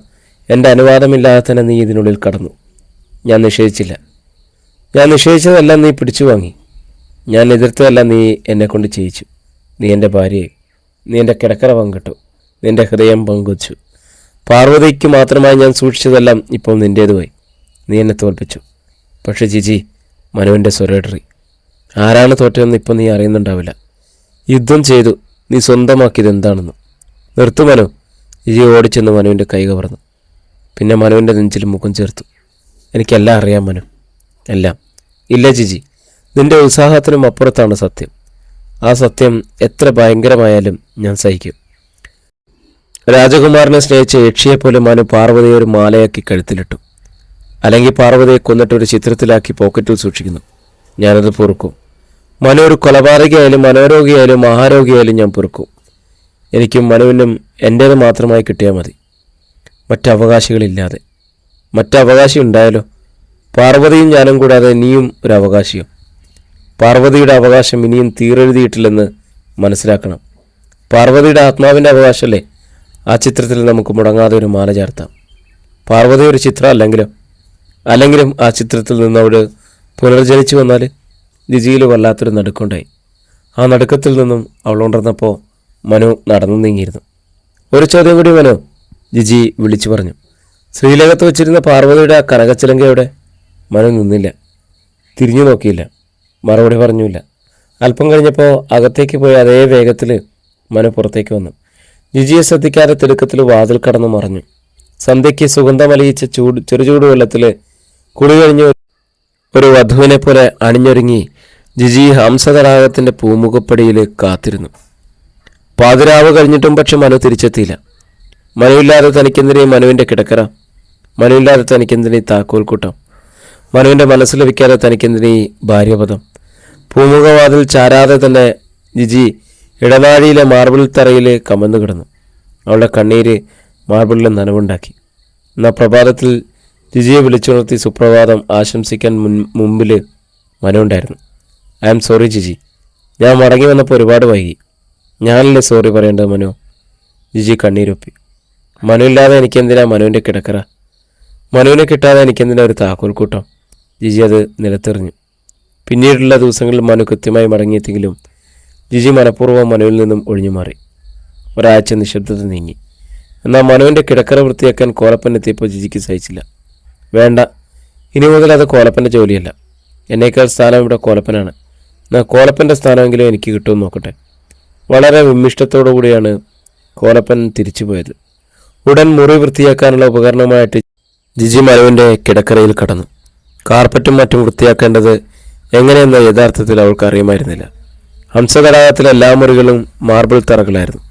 എൻ്റെ അനുവാദമില്ലാതെ തന്നെ നീ ഇതിനുള്ളിൽ കടന്നു. ഞാൻ നിഷേധിച്ചില്ല. ഞാൻ നിഷേധിച്ചതെല്ലാം നീ പിടിച്ചു വാങ്ങി. ഞാൻ എതിർത്തതെല്ലാം നീ എന്നെക്കൊണ്ട് ചെയ്യിച്ചു. നീ എൻ്റെ ഭാര്യയെ, നീ എൻ്റെ കിടക്കറ പങ്കിട്ടു, നിൻ്റെ ഹൃദയം പങ്കുവച്ചു. പാർവതിക്ക് മാത്രമായി ഞാൻ സൂക്ഷിച്ചതെല്ലാം ഇപ്പോൾ നിൻ്റേതുമായി. നീ എന്നെ തോൽപ്പിച്ചു. പക്ഷെ ജിജി, മനുവിൻ്റെ സ്വരേടറി. ആരാണ് തോറ്റതെന്ന് ഇപ്പം നീ അറിയുന്നുണ്ടാവില്ല. യുദ്ധം ചെയ്തു നീ സ്വന്തമാക്കിയത് എന്താണെന്ന്. നിർത്തു മനു. ജിജി ഓടിച്ചെന്ന് മനുവിൻ്റെ കൈ കവർന്നു. പിന്നെ മനുവിൻ്റെ നെഞ്ചിൽ മുഖം ചേർത്തു. എനിക്കെല്ലാം അറിയാം മനു, എല്ലാം. ഇല്ല ജിജി, നിൻ്റെ ഉത്സാഹത്തിനും അപ്പുറത്താണ് സത്യം. ആ സത്യം എത്ര ഭയങ്കരമായാലും ഞാൻ സഹിക്കും. രാജകുമാരനെ സ്നേഹിച്ച യക്ഷിയെപ്പോലെ മനു പാർവതിയെ ഒരു മാലയാക്കി കഴുത്തിലിട്ടു. അല്ലെങ്കിൽ പാർവതിയെ കൊന്നിട്ട് ഒരു ചിത്രത്തിലാക്കി പോക്കറ്റിൽ സൂക്ഷിക്കുന്നു. ഞാനത് പൊറുക്കും. മനു ഒരു കൊലപാതകയായാലും മനോരോഗിയായാലും മഹാരോഗിയായാലും ഞാൻ പൊറുക്കും. എനിക്കും മനുവിനും എൻ്റേത് മാത്രമായി കിട്ടിയാൽ മതി, മറ്റവകാശികളില്ലാതെ. മറ്റവകാശി ഉണ്ടായാലോ? പാർവതിയും ഞാനും കൂടാതെ നീയും ഒരു അവകാശിയോ? പാർവതിയുടെ അവകാശം ഇനിയും തീരെഴുതിയിട്ടില്ലെന്ന് മനസ്സിലാക്കണം. പാർവതിയുടെ ആത്മാവിൻ്റെ അവകാശമല്ലേ? ആ ചിത്രത്തിൽ നമുക്ക് മുടങ്ങാതെ ഒരു മാല ചേർത്താം. പാർവതി ഒരു ചിത്രം അല്ലെങ്കിലും ആ ചിത്രത്തിൽ നിന്ന് അവൾ പുനർജനിച്ചു വന്നാൽ ജിജിയിൽ വല്ലാത്തൊരു നടുക്കുണ്ടായി. ആ നടുക്കത്തിൽ നിന്നും അവൾ ഉണർന്നപ്പോൾ മനു നടന്നു നീങ്ങിയിരുന്നു. ഒരു ചോദ്യം കൂടി മനു, ജിജി വിളിച്ചു പറഞ്ഞു. ശ്രീലകത്ത് വെച്ചിരുന്ന പാർവതിയുടെ ആ കനകച്ചിലങ്കയുടെ? മനു നിന്നില്ല, തിരിഞ്ഞു നോക്കിയില്ല, മറുപടി പറഞ്ഞില്ല. അല്പം കഴിഞ്ഞപ്പോൾ അകത്തേക്ക് പോയി അതേ വേഗത്തിൽ മനു പുറത്തേക്ക് വന്നു. ജിജിയെ ശ്രദ്ധിക്കാതെ തിടുക്കത്തിൽ വാതിൽ കടന്നു മറഞ്ഞു. സന്ധ്യയ്ക്ക് സുഗന്ധമലിയിച്ച ചെറുചൂട് വെള്ളത്തിൽ കുളി കഴിഞ്ഞ് ഒരു വധുവിനെ പോലെ അണിഞ്ഞൊരുങ്ങി ജിജി ഹംസതടാകത്തിൻ്റെ പൂമുഖപ്പടിയിൽ കാത്തിരുന്നു. പാതിരാവ് കഴിഞ്ഞിട്ടും പക്ഷെ മനു തിരിച്ചെത്തിയില്ല. മനുവില്ലാതെ തനിക്കെന്തിനീ മനുവിൻ്റെ കിടക്കറ? മനുവില്ലാതെ തനിക്കെന്തിനീ താക്കോൽക്കൂട്ടം? മനുവിൻ്റെ മനസ്സിൽ ലഭിക്കാതെ തനിക്കെന്തിനീ ഭാര്യപദം? പൂമുഖവാതിൽ ചാരാതെ തന്നെ ജിജി ഇടനാഴിയിലെ മാർബിൾ തറയിൽ കമന്നു കിടന്നു. അവളുടെ കണ്ണീര് മാർബിളിലെ നനവുണ്ടാക്കി. എന്നാൽ പ്രഭാതത്തിൽ ജിജിയെ വിളിച്ചുണർത്തി സുപ്രഭാതം ആശംസിക്കാൻ മുമ്പിൽ മനു ഉണ്ടായിരുന്നു. ഐ ആം സോറി ജിജി, ഞാൻ മടങ്ങി വന്നപ്പോൾ ഒരുപാട് വൈകി. ഞാനല്ലേ സോറി പറയേണ്ടത് മനു? ജിജി കണ്ണീരൊപ്പി. മനുവില്ലാതെ എനിക്കെന്തിനാ മനുവിൻ്റെ കിടക്കറ? മനുവിനെ കിട്ടാതെ എനിക്കെന്തിനാ ഒരു താക്കോൽക്കൂട്ടം? ജിജി അത് നിലത്തെറിഞ്ഞു. പിന്നീടുള്ള ദിവസങ്ങളിൽ മനു കൃത്യമായി മടങ്ങിയെത്തിയെങ്കിലും ജിജി മനഃപൂർവ്വം മനുവിൽ നിന്നും ഒഴിഞ്ഞു മാറി. ഒരാഴ്ച നിശബ്ദത നീങ്ങി. എന്നാൽ മനുവിൻ്റെ കിടക്കറ വൃത്തിയാക്കാൻ കോലപ്പൻ എത്തിയപ്പോൾ ജിജിക്ക് സഹിച്ചില്ല. വേണ്ട, ഇനി മുതൽ അത് കോലപ്പൻ്റെ ജോലിയല്ല. എന്നേക്കാൾ സ്ഥാനം ഇവിടെ കോലപ്പനാണ്. എന്നാൽ കോലപ്പൻ്റെ സ്ഥാനമെങ്കിലും എനിക്ക് കിട്ടുമെന്ന് നോക്കട്ടെ. വളരെ വിമ്മിഷ്ടത്തോടു കൂടിയാണ് കോലപ്പൻ തിരിച്ചുപോയത്. ഉടൻ മുറി വൃത്തിയാക്കാനുള്ള ഉപകരണമായിട്ട് ജിജി മനുവിൻ്റെ കിടക്കറയിൽ കടന്നു. കാർപ്പറ്റും മറ്റും വൃത്തിയാക്കേണ്ടത് എങ്ങനെയെന്ന യഥാർത്ഥത്തിൽ അവൾക്ക് അറിയുമായിരുന്നില്ല. ഹംസതടാകത്തിലെ എല്ലാ മുറികളും മാർബിൾ തറകളായിരുന്നു.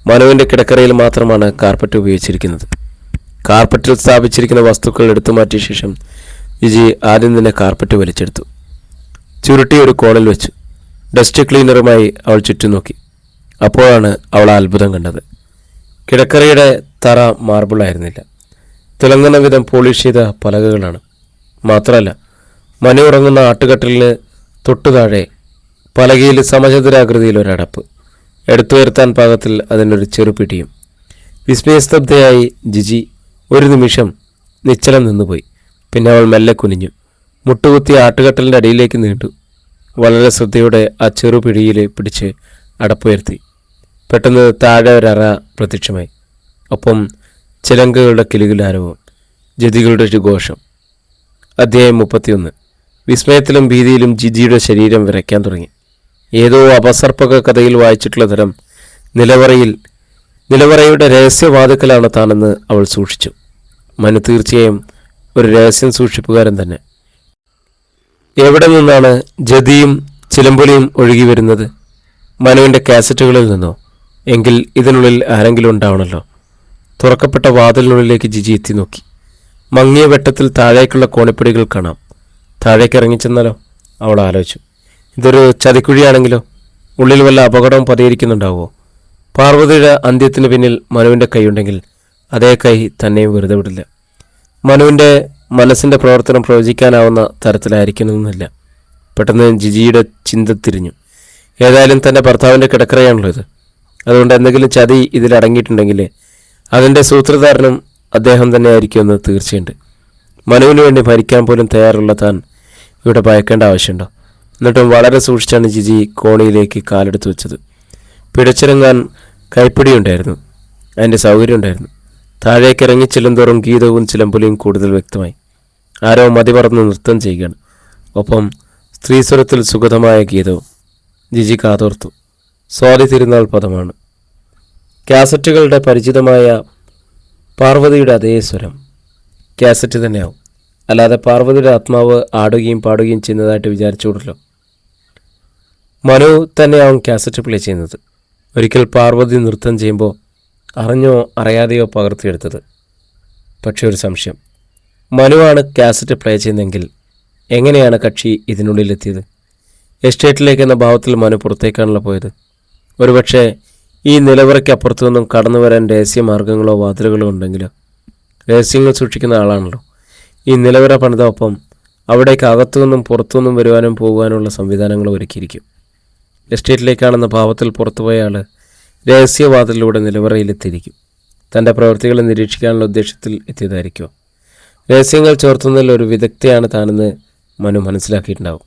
മനുവിൻ്റെ കിടക്കറയിൽ മാത്രമാണ് കാർപ്പറ്റ് ഉപയോഗിച്ചിരിക്കുന്നത്. കാർപ്പറ്റിൽ സ്ഥാപിച്ചിരിക്കുന്ന വസ്തുക്കൾ എടുത്തു മാറ്റിയ ശേഷം ജിജി ആദ്യം തന്നെ കാർപ്പറ്റ് വലിച്ചെടുത്തു. ചുരുട്ടി ഒരു കോണിൽ വെച്ചു. ഡസ്റ്റ് ക്ലീനറുമായി അവൾ ചുറ്റും നോക്കി. അപ്പോഴാണ് അവൾ അത്ഭുതം കണ്ടത്. കിടക്കറയുടെ തറ മാർബിളായിരുന്നില്ല, തിളങ്ങുന്ന വിധം പോളിഷ് ചെയ്ത പലകകളാണ്. മാത്രമല്ല, മനു ഉറങ്ങുന്ന ആട്ടുകട്ടിലിന് തൊട്ടുതാഴെ പലകയിൽ സമചതുരാകൃതിയിൽ ഒരടപ്പ്, എടുത്തുയർത്താൻ പാകത്തിൽ അതിനൊരു ചെറുപിടിയും. വിസ്മയസ്തബ്ധയായി ജിജി ഒരു നിമിഷം നിശ്ചലം നിന്നുപോയി. പിന്നെ അവൾ മെല്ലെ കുനിഞ്ഞു. മുട്ടുകുത്തി ആട്ടുകട്ടലിൻ്റെ അടിയിലേക്ക് നീണ്ടു. വളരെ ശ്രദ്ധയോടെ ആ ചെറുപിടിയിൽ പിടിച്ച് അടപ്പുയർത്തി. പെട്ടെന്ന് താഴെ ഒരറ പ്രത്യക്ഷമായി. ഒപ്പം ചിലങ്കകളുടെ കിലുകിലാരവും ജതികളുടെ ഒരു ഘോഷം. അധ്യായം 31. വിസ്മയത്തിലും ഭീതിയിലും ജിജിയുടെ ശരീരം വിറയ്ക്കാൻ തുടങ്ങി. ഏതോ അപസർപ്പക കഥയിൽ വായിച്ചിട്ടുള്ള തരം നിലവറയുടെ രഹസ്യവാതുക്കലാണ് താനെന്ന് അവൾ സൂക്ഷിച്ചു. മനു തീർച്ചയായും ഒരു രഹസ്യം സൂക്ഷിപ്പുകാരൻ തന്നെ. എവിടെ നിന്നാണ് ജതിയും ചിലമ്പൊലിയും ഒഴുകി വരുന്നത്? മനുവിൻ്റെ കാസറ്റുകളിൽ നിന്നോ? എങ്കിൽ ഇതിനുള്ളിൽ ആരെങ്കിലും ഉണ്ടാവണമല്ലോ. തുറക്കപ്പെട്ട വാതിലിനുള്ളിലേക്ക് ജിജി എത്തി നോക്കി. മങ്ങിയ വെട്ടത്തിൽ താഴേക്കുള്ള കോണിപ്പടികൾ കാണാം. താഴേക്ക് ഇറങ്ങിച്ചെന്നാലോ? അവൾ ആലോചിച്ചു. ഇതൊരു ചതിക്കുഴിയാണെങ്കിലോ? ഉള്ളിൽ വല്ല അപകടവും പതിയിരിക്കുന്നുണ്ടാവുമോ? പാർവതിയുടെ അന്ത്യത്തിന് പിന്നിൽ മനുവിൻ്റെ കൈയുണ്ടെങ്കിൽ അതേ കൈ തന്നെയും വെറുതെ വിടില്ല. മനുവിൻ്റെ മനസ്സിൻ്റെ പ്രവർത്തനം പ്രവചിക്കാനാവുന്ന തരത്തിലായിരിക്കണമെന്നില്ല. പെട്ടെന്ന് ജിജിയുടെ ചിന്ത തിരിഞ്ഞു. ഏതായാലും തൻ്റെ ഭർത്താവിൻ്റെ കിടക്കറയാണല്ലോ ഇത്. അതുകൊണ്ട് എന്തെങ്കിലും ചതി ഇതിലടങ്ങിയിട്ടുണ്ടെങ്കിൽ അതിൻ്റെ സൂത്രധാരനും അദ്ദേഹം തന്നെ ആയിരിക്കുമെന്ന് തീർച്ചയുണ്ട്. മനുവിന് വേണ്ടി മരിക്കാൻ പോലും തയ്യാറുള്ള താൻ ഇവിടെ ഭയക്കേണ്ട ആവശ്യമുണ്ടോ? എന്നിട്ടും വളരെ സൂക്ഷിച്ചാണ് ജിജി കോണിയിലേക്ക് കാലെടുത്ത് വെച്ചത്. പിടച്ചിറങ്ങാൻ കൈപ്പിടിയുണ്ടായിരുന്നു, അതിൻ്റെ സൗകര്യമുണ്ടായിരുന്നു. താഴേക്ക് ഇറങ്ങി ചെല്ലുന്തോറും ഗീതവും ചിലമ്പൊലിയും കൂടുതൽ വ്യക്തമായി. ആരോ മതിമറന്ന് നൃത്തം ചെയ്യുകയാണ്. ഒപ്പം സ്ത്രീസ്വരത്തിൽ സുഗതമായ ഗീതവും. ജിജി കാതോർത്തു. സ്വാതി തിരുനാൾ പദമാണ്. കാസറ്റുകളുടെ പരിചിതമായ പാർവതിയുടെ അതേ സ്വരം. കാസറ്റ് തന്നെയാവും, അല്ലാതെ പാർവതിയുടെ ആത്മാവ് ആടുകയും പാടുകയും ചെയ്യുന്നതായിട്ട് വിചാരിച്ചുകൂടല്ലോ. മനു തന്നെയാവും കാസറ്റ് പ്ലേ ചെയ്യുന്നത്. ഒരിക്കൽ പാർവതി നൃത്തം ചെയ്യുമ്പോൾ അറിഞ്ഞോ അറിയാതെയോ പകർത്തിയെടുത്തത്. പക്ഷെ ഒരു സംശയം. മനുവാണ് കാസറ്റ് പ്ലേ ചെയ്യുന്നതെങ്കിൽ എങ്ങനെയാണ് കക്ഷി ഇതിനുള്ളിലെത്തിയത്? എസ്റ്റേറ്റിലേക്ക് എന്ന ഭാവത്തിൽ മനു പുറത്തേക്കാണല്ലോ പോയത്. ഒരുപക്ഷെ ഈ നിലവറയ്ക്ക് അപ്പുറത്തു നിന്നും കടന്നു വരാൻ രഹസ്യമാർഗങ്ങളോ വാതിലുകളോ ഉണ്ടെങ്കിലോ? രഹസ്യങ്ങൾ സൂക്ഷിക്കുന്ന ആളാണല്ലോ. ഈ നിലവറ പണിത ഒപ്പം അവിടേക്ക് അകത്തുനിന്നും പുറത്തുനിന്നും വരുവാനും പോകുവാനുള്ള സംവിധാനങ്ങൾ ഒരുക്കിയിരിക്കും. എസ്റ്റേറ്റിലേക്കാണെന്ന ഭാവത്തിൽ പുറത്തുപോയ ആൾ രഹസ്യവാതിലൂടെ നിലവറയിലെത്തിയിരിക്കും. തൻ്റെ പ്രവൃത്തികളെ നിരീക്ഷിക്കാനുള്ള ഉദ്ദേശത്തിൽ എത്തിയതായിരിക്കുമോ? രഹസ്യങ്ങൾ ചോർത്തുന്നതിൽ ഒരു വിദഗ്ധയാണ് താനെന്ന് മനു മനസ്സിലാക്കിയിട്ടുണ്ടാവും.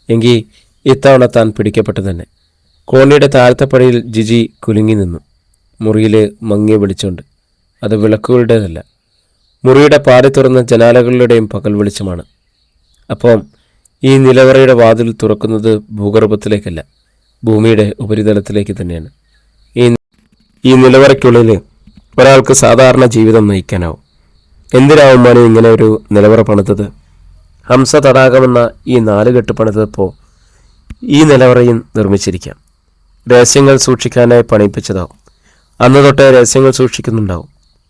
എങ്കിൽ ഇത്തവണ താൻ പിടിക്കപ്പെട്ടു തന്നെ. കോണിയുടെ താഴത്തെ പടിയിൽ ജിജി കുലുങ്ങി നിന്നു. മുറിയിൽ മങ്ങിയ വെളിച്ചമുണ്ട്. അത് വിളക്കുകളുടേതല്ല, മുറിയുടെ പാടി തുറന്ന ജനാലകളുടെയും പകൽ വെളിച്ചമാണ്. അപ്പം ഈ നിലവറയുടെ വാതിൽ തുറക്കുന്നത് ഭൂഗർഭത്തിലേക്കല്ല, ഭൂമിയുടെ ഉപരിതലത്തിലേക്ക് തന്നെയാണ്. ഈ നിലവറയ്ക്കുള്ളിൽ ഒരാൾക്ക് സാധാരണ ജീവിതം നയിക്കാനാവും. എന്തിനാവും മനു ഇങ്ങനെ ഒരു നിലവറ പണിതത്? ഹംസ തടാകമെന്ന ഈ 4 കെട്ട് പണിതപ്പോൾ ഈ നിലവറയും നിർമ്മിച്ചിരിക്കാം. രഹസ്യങ്ങൾ സൂക്ഷിക്കാനായി പണിയിപ്പിച്ചതാവും. അന്ന് തൊട്ടേ രഹസ്യങ്ങൾ സൂക്ഷിക്കുന്നുണ്ടാവും.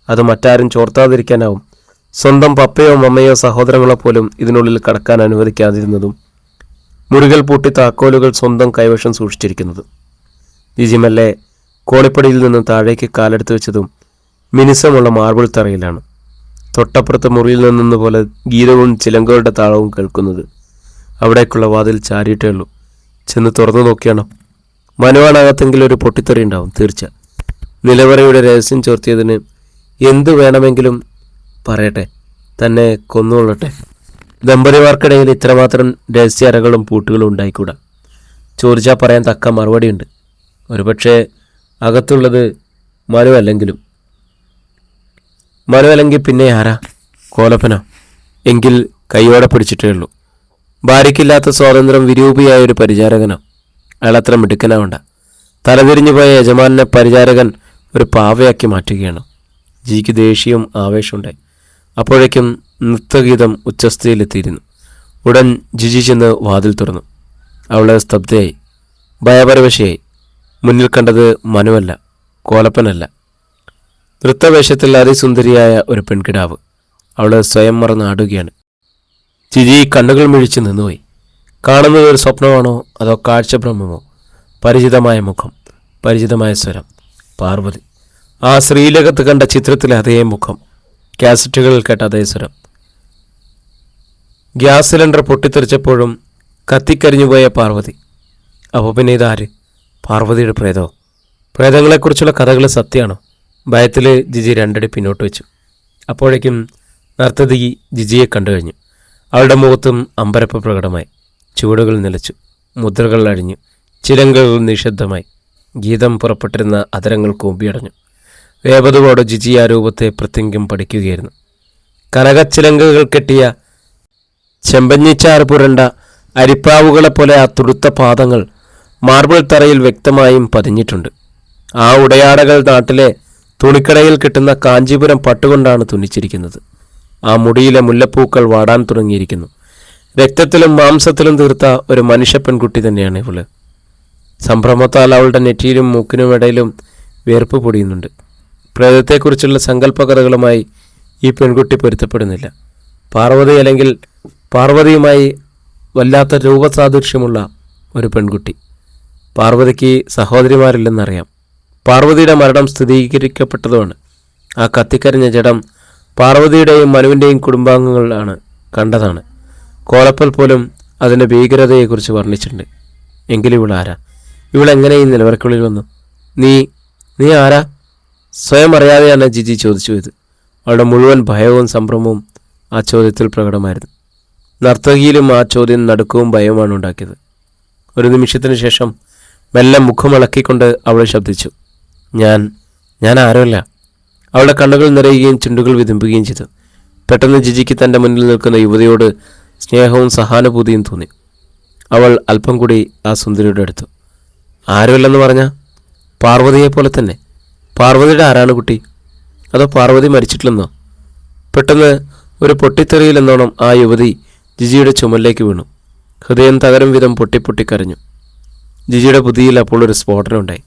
അത് മറ്റാരും ചോർത്താതിരിക്കാനാവും സ്വന്തം പപ്പയോ മമ്മയോ സഹോദരങ്ങളോ പോലും ഇതിനുള്ളിൽ കടക്കാൻ അനുവദിക്കാതിരുന്നതും മുറികൾ പൂട്ടി താക്കോലുകൾ സ്വന്തം കൈവശം സൂക്ഷിച്ചിരിക്കുന്നതും. ജിജിമല്ലെ കോണിപ്പടിയിൽ നിന്ന് താഴേക്ക് കാലെടുത്ത് വെച്ചതും മിനുസമുള്ള മാർബിൾ തറയിലാണ്. തൊട്ടപ്പുറത്ത് മുറിയിൽ നിന്നെന്ന പോലെ ഗീതവും ചിലങ്കകളുടെ താളവും കേൾക്കുന്നത്. അവിടേക്കുള്ള വാതിൽ ചാരിയിട്ടേ ഉള്ളൂ. ചെന്ന് തുറന്നു നോക്കിയാണോ? മനുവാണകത്തെങ്കിലും ഒരു പൊട്ടിത്തെറി ഉണ്ടാവും തീർച്ച. നിലവറയുടെ രഹസ്യം ചോർത്തിയതിന് എന്തു വേണമെങ്കിലും പറയട്ടെ, തന്നെ കൊന്നുകൊള്ളട്ടെ. ദമ്പതിമാർക്കിടയിൽ ഇത്രമാത്രം രഹസ്യ അറകളും പൂട്ടുകളും ഉണ്ടായിക്കൂടാ. ചോദിച്ചാൽ പറയാൻ തക്ക മറുപടിയുണ്ട്. ഒരുപക്ഷെ അകത്തുള്ളത് മനുവല്ലെങ്കിലും. മനുവല്ലെങ്കിൽ പിന്നെ ആരാ? കോലപ്പനോ? എങ്കിൽ കൈയോടെ പിടിച്ചിട്ടേ ഉള്ളൂ. ഭാര്യയ്ക്കില്ലാത്ത സ്വാതന്ത്ര്യം വിരൂപിയായ ഒരു പരിചാരകനോ? അയാളത്ര മിടുക്കനാവണ്ട. തലതിരിഞ്ഞു പോയ യജമാനെ പരിചാരകൻ ഒരു പാവയാക്കി മാറ്റുകയാണ്. ജിക്ക് ദേഷ്യവും ആവേശമുണ്ടായി. അപ്പോഴേക്കും നൃത്തഗീതം ഉച്ചസ്ഥയിലെത്തിയിരുന്നു. ഉടൻ ജിജി ചെന്ന് വാതിൽ തുറന്നു. അവളെ സ്തബ്ധയായി, ഭയപരവശയായി. മുന്നിൽ കണ്ടത് മനുവല്ല, കോലപ്പനല്ല. നൃത്തവേഷത്തിൽ അതിസുന്ദരിയായ ഒരു പെൺകിടാവ്. അവൾ സ്വയം മറന്നാടുകയാണ്. ജിജി കണ്ണുകൾ മിഴിച്ച് നിന്നുപോയി. കാണുന്നത് ഒരു സ്വപ്നമാണോ അതോ കാഴ്ചഭ്രമമോ? പരിചിതമായ മുഖം, പരിചിതമായ സ്വരം. പാർവതി. ആ ശ്രീലകത്ത് കണ്ട ചിത്രത്തിലെ അതേ മുഖം, കാസറ്റുകളിൽ കേട്ട അതേ സ്വരം. ഗ്യാസ് സിലിണ്ടർ പൊട്ടിത്തെറിച്ചപ്പോഴും കത്തിക്കരിഞ്ഞുപോയ പാർവതി. അപ്പോൾ പിന്നെ ഇതാര്? പാർവതിയുടെ പ്രേതോ? പ്രേതങ്ങളെക്കുറിച്ചുള്ള കഥകൾ സത്യമാണോ? ഭയത്തിൽ ജിജി 2 അടി പിന്നോട്ട് വെച്ചു. അപ്പോഴേക്കും നർത്തകി ജിജിയെ കണ്ടു കഴിഞ്ഞു. അവളുടെ മുഖത്തും അമ്പരപ്പ് പ്രകടമായി. ചുവടുകൾ നിലച്ചു, മുദ്രകൾ അഴിഞ്ഞു, ചിലങ്കകൾ നിശബ്ദമായി. ഗീതം പുറപ്പെട്ടിരുന്ന അതരങ്ങൾ കൂമ്പിയടഞ്ഞു. വേപതുവോടെ ജിജി ആ രൂപത്തെ പ്രത്യംഗം പഠിക്കുകയായിരുന്നു. കനകച്ചിലങ്കകൾ കെട്ടിയ ചെമ്പഞ്ഞിച്ചാറ് പുരണ്ട അരിപ്പാവുകളെപ്പോലെ ആ തുടുത്ത പാദങ്ങൾ മാർബിൾ തറയിൽ വ്യക്തമായും പതിഞ്ഞിട്ടുണ്ട്. ആ ഉടയാടകൾ നാട്ടിലെ തുണിക്കടയിൽ കിട്ടുന്ന കാഞ്ചീപുരം പട്ടുകൊണ്ടാണ് തുന്നിച്ചിരിക്കുന്നത്. ആ മുടിയിലെ മുല്ലപ്പൂക്കൾ വാടാൻ തുടങ്ങിയിരിക്കുന്നു. രക്തത്തിലും മാംസത്തിലും തീർത്ത ഒരു മനുഷ്യ പെൺകുട്ടി തന്നെയാണ് ഇവള്. സംഭ്രമത്താൽ അവളുടെ നെറ്റിയിലും മൂക്കിനും ഇടയിലും വേർപ്പ് പൊടിയുന്നുണ്ട്. പ്രേതത്തെക്കുറിച്ചുള്ള സങ്കല്പകഥകളുമായി ഈ പെൺകുട്ടി പൊരുത്തപ്പെടുന്നില്ല. പാർവതി അല്ലെങ്കിൽ പാർവതിയുമായി വല്ലാത്ത രൂപസാദൃശ്യമുള്ള ഒരു പെൺകുട്ടി. പാർവതിക്ക് സഹോദരിമാരില്ലെന്നറിയാം. പാർവതിയുടെ മരണം സ്ഥിരീകരിക്കപ്പെട്ടതുമാണ്. ആ കത്തിക്കരിഞ്ഞ ജഡം പാർവതിയുടെയും മനുവിൻ്റെയും കുടുംബാംഗങ്ങളാണ് കണ്ടതാണ്. കോലപ്പൽ പോലും അതിൻ്റെ ഭീകരതയെക്കുറിച്ച് വർണ്ണിച്ചിട്ടുണ്ട്. എങ്കിലും ഇവളാരാ? ഇവളെങ്ങനെ ഈ നിലവറയ്ക്കുള്ളിൽ വന്നു? നീ ആരാ? സ്വയം അറിയാതെയാണ് ജിജി ചോദിച്ചു. ഇത് അവളുടെ മുഴുവൻ ഭയവും സംഭ്രമവും ആ ചോദ്യത്തിൽ പ്രകടമായിരുന്നു. നർത്തകിയിലും ആ ചോദ്യം നടുക്കവും ഭയവുമാണ് ഉണ്ടാക്കിയത്. ഒരു നിമിഷത്തിന് ശേഷം മെല്ലെ മുഖമിളക്കിക്കൊണ്ട് അവൾ ശബ്ദിച്ചു, ഞാൻ ആരുമല്ല. അവളുടെ കണ്ണുകൾ നിറയുകയും ചുണ്ടുകൾ വിതുമ്പുകയും ചെയ്തു. പെട്ടെന്ന് ജിജിക്ക് തൻ്റെ മുന്നിൽ നിൽക്കുന്ന യുവതിയോട് സ്നേഹവും സഹാനുഭൂതിയും തോന്നി. അവൾ അല്പം കൂടി ആ സുന്ദരിയുടെ അടുത്തു. ആരുമല്ലെന്ന് പറഞ്ഞ പാർവതിയെപ്പോലെ തന്നെ. പാർവതിയുടെ ആരാണ് കുട്ടി? അതോ പാർവതി മരിച്ചിട്ടില്ലെന്നോ? പെട്ടെന്ന് ഒരു പൊട്ടിത്തെറിയിലെന്നോണം ആ യുവതി ജിജിയുടെ ചുമലിലേക്ക് വീണു. ഹൃദയം തകരും വിധം പൊട്ടിക്കരഞ്ഞു. ജിജിയുടെ ബുദ്ധിയിൽ അപ്പോൾ ഒരു സ്ഫോടനമുണ്ടായി.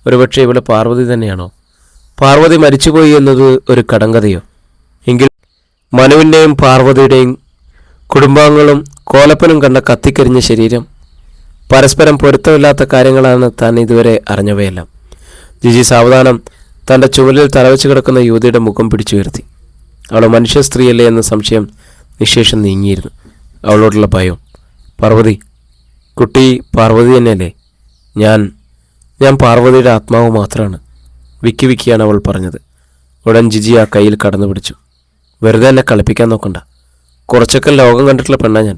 ഒരുപക്ഷെ ഇവിടെ പാർവതി തന്നെയാണോ? പാർവതി മരിച്ചുപോയി എന്നത് ഒരു കടങ്കഥയോ? എങ്കിൽ മനുവിൻ്റെയും പാർവതിയുടെയും കുടുംബാംഗങ്ങളും കോലപ്പനും കണ്ട കത്തിക്കരിഞ്ഞ ശരീരം. പരസ്പരം പൊരുത്തമില്ലാത്ത കാര്യങ്ങളാണ് താൻ ഇതുവരെ അറിഞ്ഞവയെല്ലാം. ജിജി സാവധാനം തൻ്റെ ചുമലിൽ തലവെച്ച് കിടക്കുന്ന യുവതിയുടെ മുഖം പിടിച്ചുയർത്തി. അവൾ മനുഷ്യ സ്ത്രീയല്ലേ എന്ന സംശയം നിശേഷം നീങ്ങിയിരുന്നു. അവളോടുള്ള ഭയം. പാർവതി, കുട്ടി പാർവതി തന്നെയല്ലേ? ഞാൻ പാർവതിയുടെ ആത്മാവ് മാത്രമാണ്. വിക്കിയാണ് അവൾ പറഞ്ഞത്. ഉടൻ ജിജി ആ കയ്യിൽ കടന്നു പിടിച്ചു. വെറുതെ എന്നെ കളിപ്പിക്കാൻ നോക്കണ്ട. കുറച്ചൊക്കെ ലോകം കണ്ടിട്ടുള്ള പെണ്ണാ ഞാൻ.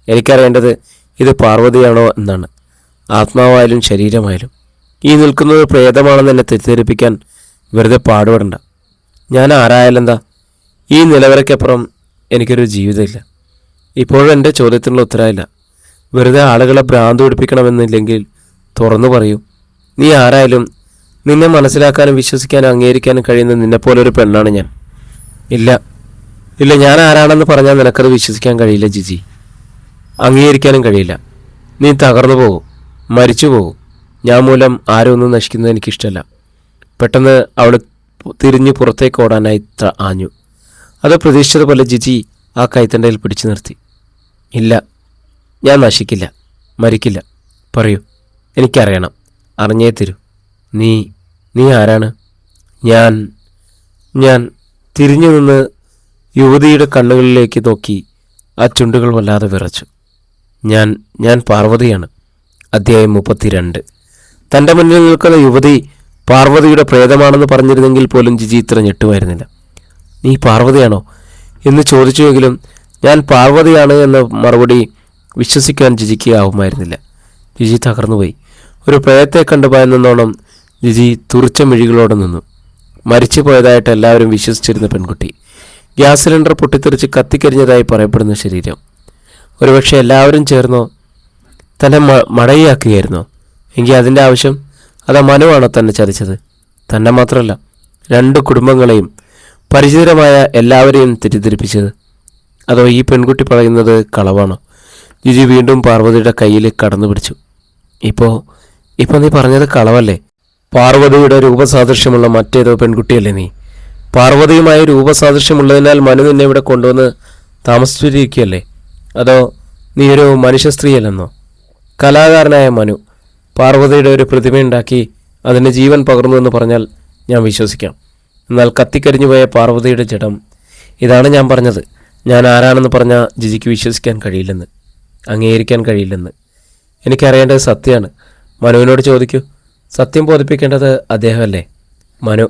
എനിക്കറിയേണ്ടത് ഇത് പാർവതിയാണോ എന്നാണ്. ആത്മാവായാലും ശരീരമായാലും. ഈ നിൽക്കുന്നത് പ്രേതമാണെന്ന് എന്നെ തെറ്റിദ്ധരിപ്പിക്കാൻ വെറുതെ പാടുപെടണ്ട. ഞാൻ ആരായാലെന്താ? ഈ നിലവരയ്ക്കപ്പുറം എനിക്കൊരു ജീവിതമില്ല. ഇപ്പോഴും എൻ്റെ ചോദ്യത്തിനുള്ള ഉത്തരമില്ല. വെറുതെ ആളുകളെ ഭ്രാന്ത് പിടിപ്പിക്കണമെന്നില്ലെങ്കിൽ തുറന്നു പറയൂ. നീ ആരായാലും നിന്നെ മനസ്സിലാക്കാനും വിശ്വസിക്കാനും അംഗീകരിക്കാനും കഴിയുന്ന നിന്നെപ്പോലൊരു പെണ്ണാണ് ഞാൻ. ഇല്ല, ഞാൻ ആരാണെന്ന് പറഞ്ഞാൽ നിനക്കത് വിശ്വസിക്കാൻ കഴിയില്ല ജിജി. അംഗീകരിക്കാനും കഴിയില്ല. നീ തകർന്നു പോകും, മരിച്ചു പോകും. ഞാൻ മൂലം ആരും ഒന്നും നശിക്കുന്നത് എനിക്കിഷ്ടമല്ല. പെട്ടെന്ന് അവൾ തിരിഞ്ഞു പുറത്തേക്ക് ഓടാനായി ആഞ്ഞു. അത് പ്രതീക്ഷിച്ചതുപോലെ ജിജി ആ കൈത്തണ്ടയിൽ പിടിച്ചു നിർത്തി. ഇല്ല, ഞാൻ നശിക്കില്ല, മരിക്കില്ല. പറയൂ, എനിക്കറിയണം, അറിഞ്ഞേ തരൂ. നീ ആരാണ്? ഞാൻ തിരിഞ്ഞു നിന്ന് യുവതിയുടെ കണ്ണുകളിലേക്ക് നോക്കി. ആ ചുണ്ടുകൾ വല്ലാതെ വിറച്ചു. ഞാൻ പാർവതിയാണ്. അധ്യായം 32. തൻ്റെ മുന്നിൽ നിൽക്കുന്ന യുവതി പാർവതിയുടെ പ്രേതമാണെന്ന് പറഞ്ഞിരുന്നെങ്കിൽ പോലും ജിജി ഇത്ര ഞെട്ടുമായിരുന്നില്ല. നീ പാർവതിയാണോ എന്ന് ചോദിച്ചുവെങ്കിലും ഞാൻ പാർവതിയാണ് എന്ന മറുപടി വിശ്വസിക്കാൻ ജിജിക്ക് ആവുമായിരുന്നില്ല. ജിജി തകർന്നുപോയി. ഒരു പ്രേതത്തെ കണ്ടു ഭയന്നോണം ജിജി തുറിച്ച മിഴികളോടെ നിന്നു. മരിച്ചു പോയതായിട്ട് എല്ലാവരും വിശ്വസിച്ചിരുന്ന പെൺകുട്ടി. ഗ്യാസ് സിലിണ്ടർ പൊട്ടിത്തെറിച്ച് കത്തിക്കരിഞ്ഞതായി പറയപ്പെടുന്ന ശരീരം. ഒരുപക്ഷെ എല്ലാവരും ചേർന്നോ തന്നെ മടയാക്കുകയായിരുന്നോ? എങ്കിൽ അതിൻ്റെ ആവശ്യം? അതാ മനുവാണോ തന്നെ ചതിച്ചത്? തന്നെ മാത്രമല്ല, 2 കുടുംബങ്ങളെയും പരിചിതരമായ എല്ലാവരെയും തെറ്റിദ്ധരിപ്പിച്ചത്? അതോ ഈ പെൺകുട്ടി പറയുന്നത് കളവാണോ? ജിജി വീണ്ടും പാർവതിയുടെ കയ്യിൽ കടന്നു പിടിച്ചു. ഇപ്പോൾ നീ പറഞ്ഞത് കളവല്ലേ? പാർവതിയുടെ രൂപസാദൃശ്യമുള്ള മറ്റേതോ പെൺകുട്ടിയല്ലേ നീ? പാർവതിയുമായി രൂപസാദൃശ്യമുള്ളതിനാൽ മനു നിന്നെ ഇവിടെ കൊണ്ടുവന്ന് താമസിച്ചിരിക്കുകയല്ലേ? അതോ നീ ഒരു മനുഷ്യ സ്ത്രീയല്ലെന്നോ? കലാകാരനായ മനു പാർവതിയുടെ ഒരു പ്രതിമയുണ്ടാക്കി അതിന് ജീവൻ പകർന്നു എന്ന് പറഞ്ഞാൽ ഞാൻ വിശ്വസിക്കാം. എന്നാൽ കത്തിക്കരിഞ്ഞുപോയ പാർവതിയുടെ ജഡം, ഇതാണ് ഞാൻ പറഞ്ഞത്. ഞാൻ ആരാണെന്ന് പറഞ്ഞാൽ ജിജിക്ക് വിശ്വസിക്കാൻ കഴിയില്ലെന്ന്, അംഗീകരിക്കാൻ കഴിയില്ലെന്ന്. എനിക്കറിയേണ്ടത് സത്യമാണ്. മനുവിനോട് ചോദിക്കൂ. സത്യം ബോധിപ്പിക്കേണ്ടത് അദ്ദേഹമല്ലേ? മനു,